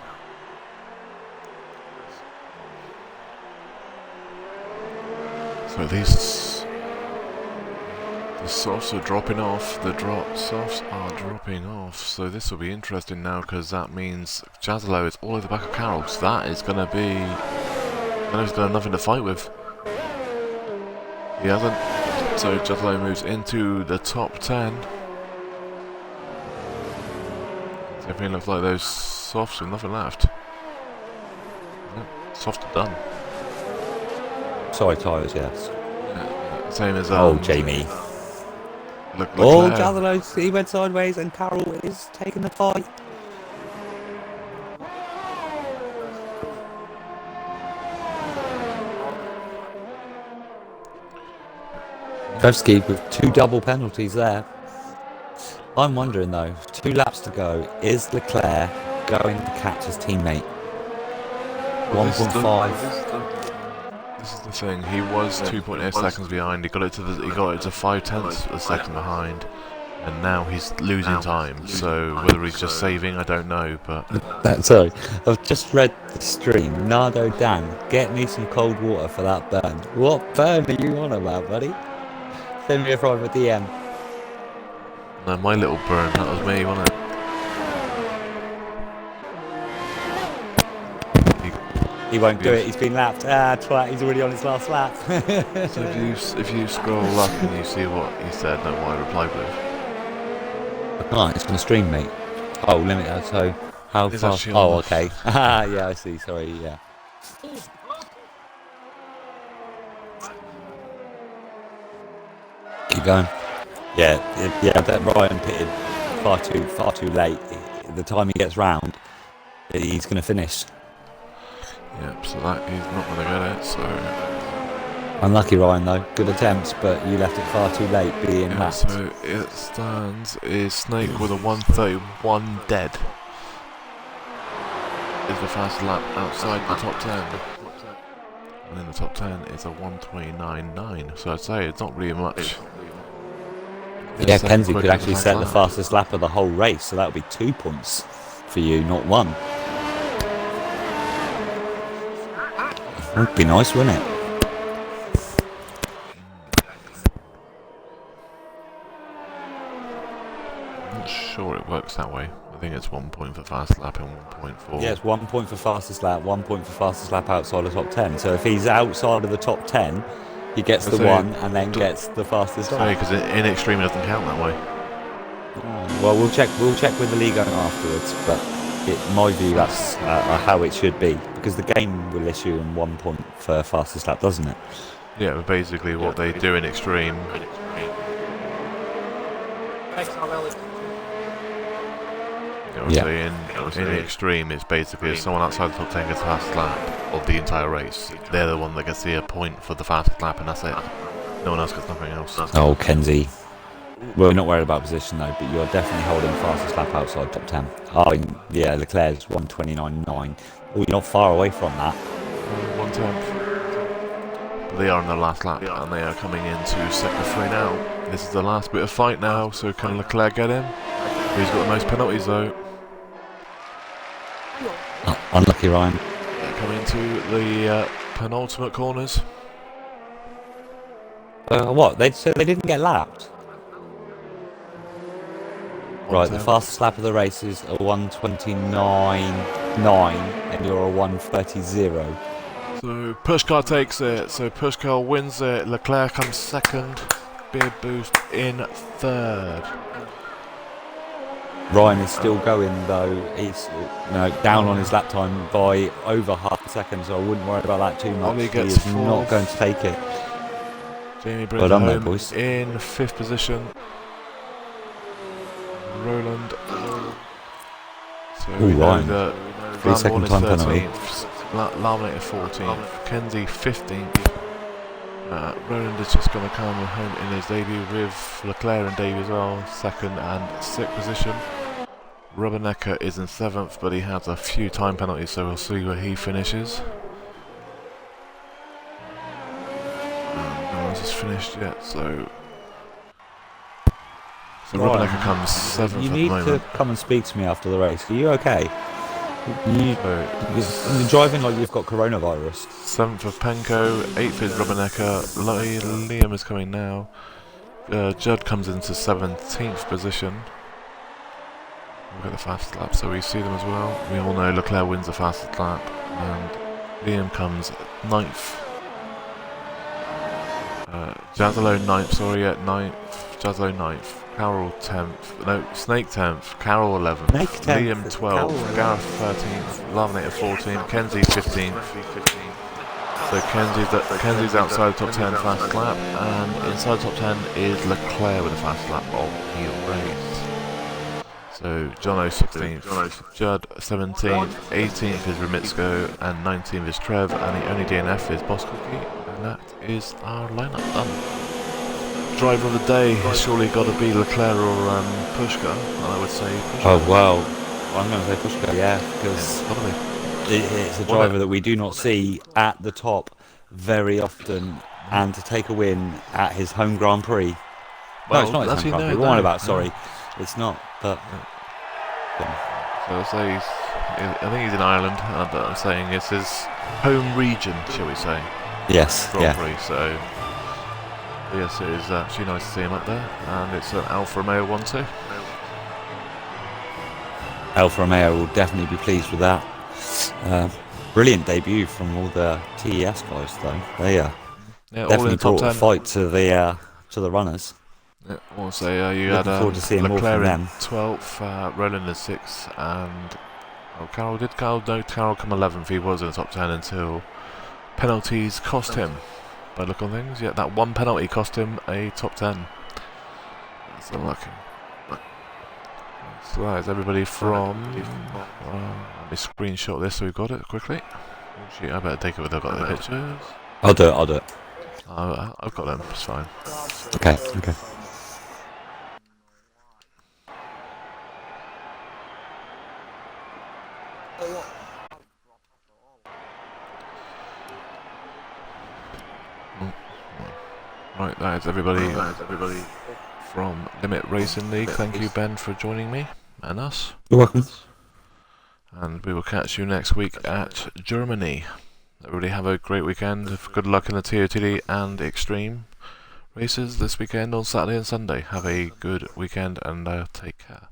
Speaker 2: So the softs are dropping off, softs are dropping off, so this will be interesting now, because that means Jazalo is all over the back of Carroll, so that is going to be... Carroll's got nothing to fight with. He hasn't. So Jazalo moves into the top 10. Everything looks like those softs with nothing left. Yep, softs are done.
Speaker 4: Sorry, tyres, yes.
Speaker 2: Yeah, same as
Speaker 4: Jamie.
Speaker 2: Leclerc.
Speaker 4: Jazalo, he went sideways and Carroll is taking the fight. Krevsky with 2 double penalties there. I'm wondering though, 2 laps to go, is Leclerc going to catch his teammate? 1.5.
Speaker 2: This is the thing. He was 2.8 seconds behind. He got it to 5/10 of a second behind, and now he's losing time. So whether he's just saving, I don't know. But
Speaker 4: Sorry, I've just read the stream. Nardo Dan, get me some cold water for that burn. What burn are you on about, buddy? Send me a private DM.
Speaker 2: No, my little burn, that was me, wasn't it?
Speaker 4: He won't do it. He's been lapped. Ah, twat. He's already on his last lap.
Speaker 2: So if you scroll up and you see what he said, no, what I replied with.
Speaker 4: I can't. It's going to stream, mate. Oh, limit. So how
Speaker 2: It's
Speaker 4: fast?
Speaker 2: actually on
Speaker 4: Oh,
Speaker 2: the-
Speaker 4: okay. Yeah, I see. Sorry. Yeah. Keep going. Yeah. That Ryan pitted far too late. The time he gets round, he's going to finish.
Speaker 2: Yep, so that he's not going to get it, so...
Speaker 4: Unlucky Ryan though. Good attempts, but you left it far too late being
Speaker 2: Yeah,
Speaker 4: lapped.
Speaker 2: so it stands is Snake with a 1:31 dead. Is the fastest lap outside the top 10. And in the top 10 is a 1:29.9, so I'd say it's not really much.
Speaker 4: Yeah,
Speaker 2: Second
Speaker 4: Kenzie could
Speaker 2: quickest
Speaker 4: actually
Speaker 2: fast
Speaker 4: set the
Speaker 2: lap.
Speaker 4: fastest lap of the whole race, so that would be 2 points for you, not 1. Would be nice, wouldn't it?
Speaker 2: I'm not sure it works that way. I think it's 1 point for fast lap and 1 point for...
Speaker 4: Yeah, it's 1 point for fastest lap, 1 point for fastest lap outside the top 10. So if he's outside of the top 10, he gets the
Speaker 2: So
Speaker 4: 1 and then gets the fastest lap.
Speaker 2: because in Extreme it doesn't count that way.
Speaker 4: Well, we'll check with the league owner afterwards, but in my view, that's how it should be, because the game will issue in 1 point for fastest lap, doesn't it?
Speaker 2: Yeah, but basically what they do in Extreme...
Speaker 4: Yeah.
Speaker 2: In Extreme, it's basically if someone outside the top 10 gets the fastest lap of the entire race, they're the one that gets the point for the fastest lap, and that's it. No one else gets nothing else.
Speaker 4: Oh, Kenzie. We're not worried about position though, but you're definitely holding the fastest lap outside top 10. Oh, yeah, Leclerc's 1:29.9. Oh, you're not far away from that.
Speaker 2: 1/10. But they are in their last lap, and they are coming into sector 3 now. This is the last bit of fight now, so can Leclerc get him? Who's got the most penalties though?
Speaker 4: Oh, unlucky Ryan.
Speaker 2: They're coming to the penultimate corners.
Speaker 4: What? So they didn't get lapped? Right, the
Speaker 2: 1:10.
Speaker 4: fastest lap of the race is a 1:29.9 and you're a 1:30.0.
Speaker 2: So Pushkar takes it, so Pushkar wins it, Leclerc comes second, Beard Boost in third.
Speaker 4: Ryan is still going though. He's down on his lap time by over half a second, so I wouldn't worry about that too much.
Speaker 2: Ollie
Speaker 4: He
Speaker 2: gets
Speaker 4: is not
Speaker 2: fourth.
Speaker 4: going to take it.
Speaker 2: Jamie brings
Speaker 4: Well done
Speaker 2: it
Speaker 4: there,
Speaker 2: home
Speaker 4: boys.
Speaker 2: in 5th position. Roland. So
Speaker 4: Ooh,
Speaker 2: we know
Speaker 4: Ryan.
Speaker 2: that
Speaker 4: 3-second
Speaker 2: Lamborn is
Speaker 4: time penalty.
Speaker 2: 13th, Laminator 14th, Kenzie 15th. Roland is just going to come home in his debut with Leclerc and Davey as well, 2nd and 6th position. Rubbernecker is in 7th, but he has a few time penalties, so we'll see where he finishes. No one's just finished yet, so
Speaker 4: Ryan,
Speaker 2: Rubbernecker comes 7th
Speaker 4: You
Speaker 2: at the
Speaker 4: need to
Speaker 2: moment.
Speaker 4: come and speak to me after the race. Are you okay?
Speaker 2: So,
Speaker 4: You're driving like you've got coronavirus.
Speaker 2: 7th for Penko, 8th is Rubbernecker, Liam is coming now. Judd comes into 17th position. Look at the fastest lap, so we see them as well. We all know Leclerc wins the fastest lap, and Liam comes 9th. Jazalo 9th, sorry, yeah, 9th. Jazalo 9th. Carroll 10th. No, Snake 10th. Carroll 11th.
Speaker 4: Snake 10th,
Speaker 2: Liam 12th.
Speaker 4: Carroll
Speaker 2: Gareth 13th. Laminator 14th. Kenzie 15th. So Kenzie's outside the top 10 fast lap, and inside the top 10 is Leclerc with the fast lap of the race. So Jono 16th, Judd 17th, 18th is Remitsko, and 19th is Trev, and the only DNF is Boss Cookie, and that is our lineup done. Driver of the day has surely got to be Leclerc or Pushkar, and I would say Pushkar.
Speaker 4: Oh well, I'm going to say Pushkar, yeah, because
Speaker 2: It's gotta be.
Speaker 4: it's a driver that we do not see at the top very often, and to take a win at his home Grand Prix.
Speaker 2: Well,
Speaker 4: No, it's not his home
Speaker 2: actually,
Speaker 4: Grand Prix.
Speaker 2: no,
Speaker 4: What am I
Speaker 2: no,
Speaker 4: about?
Speaker 2: no.
Speaker 4: Sorry, it's not. But
Speaker 2: So I'll say I think he's in Ireland, but I'm saying it's his home region, shall we say,
Speaker 4: yes,
Speaker 2: Grand
Speaker 4: yeah.
Speaker 2: Prix. So Yes, it is actually nice to see him up there, and it's an Alfa Romeo 1-2.
Speaker 4: Alfa Romeo will definitely be pleased with that. Brilliant debut from all the TES guys, though. They
Speaker 2: Yeah, all in
Speaker 4: definitely
Speaker 2: the top
Speaker 4: brought a
Speaker 2: 10.
Speaker 4: fight to the runners.
Speaker 2: Yeah, I want to say you
Speaker 4: Looking
Speaker 2: had
Speaker 4: forward to seeing more from
Speaker 2: Leclerc in
Speaker 4: them.
Speaker 2: 12th, Roland in 6th, and Carroll come 11th. He was in the top 10 until penalties cost him. By the look on things, yeah, that one penalty cost him a top 10. That's unlucky. So that is everybody from. Let me screenshot this so we've got it quickly. Oh, shit, I better take it with I've got the pictures.
Speaker 4: I'll do it.
Speaker 2: I've got them, it's fine.
Speaker 4: Okay.
Speaker 2: Right, that is everybody from Limit Racing League. Thank you, Ben, for joining me and us.
Speaker 4: You're welcome.
Speaker 2: And we will catch you next week at Germany. Everybody have a great weekend. Good luck in the TOTD and Extreme races this weekend on Saturday and Sunday. Have a good weekend and take care.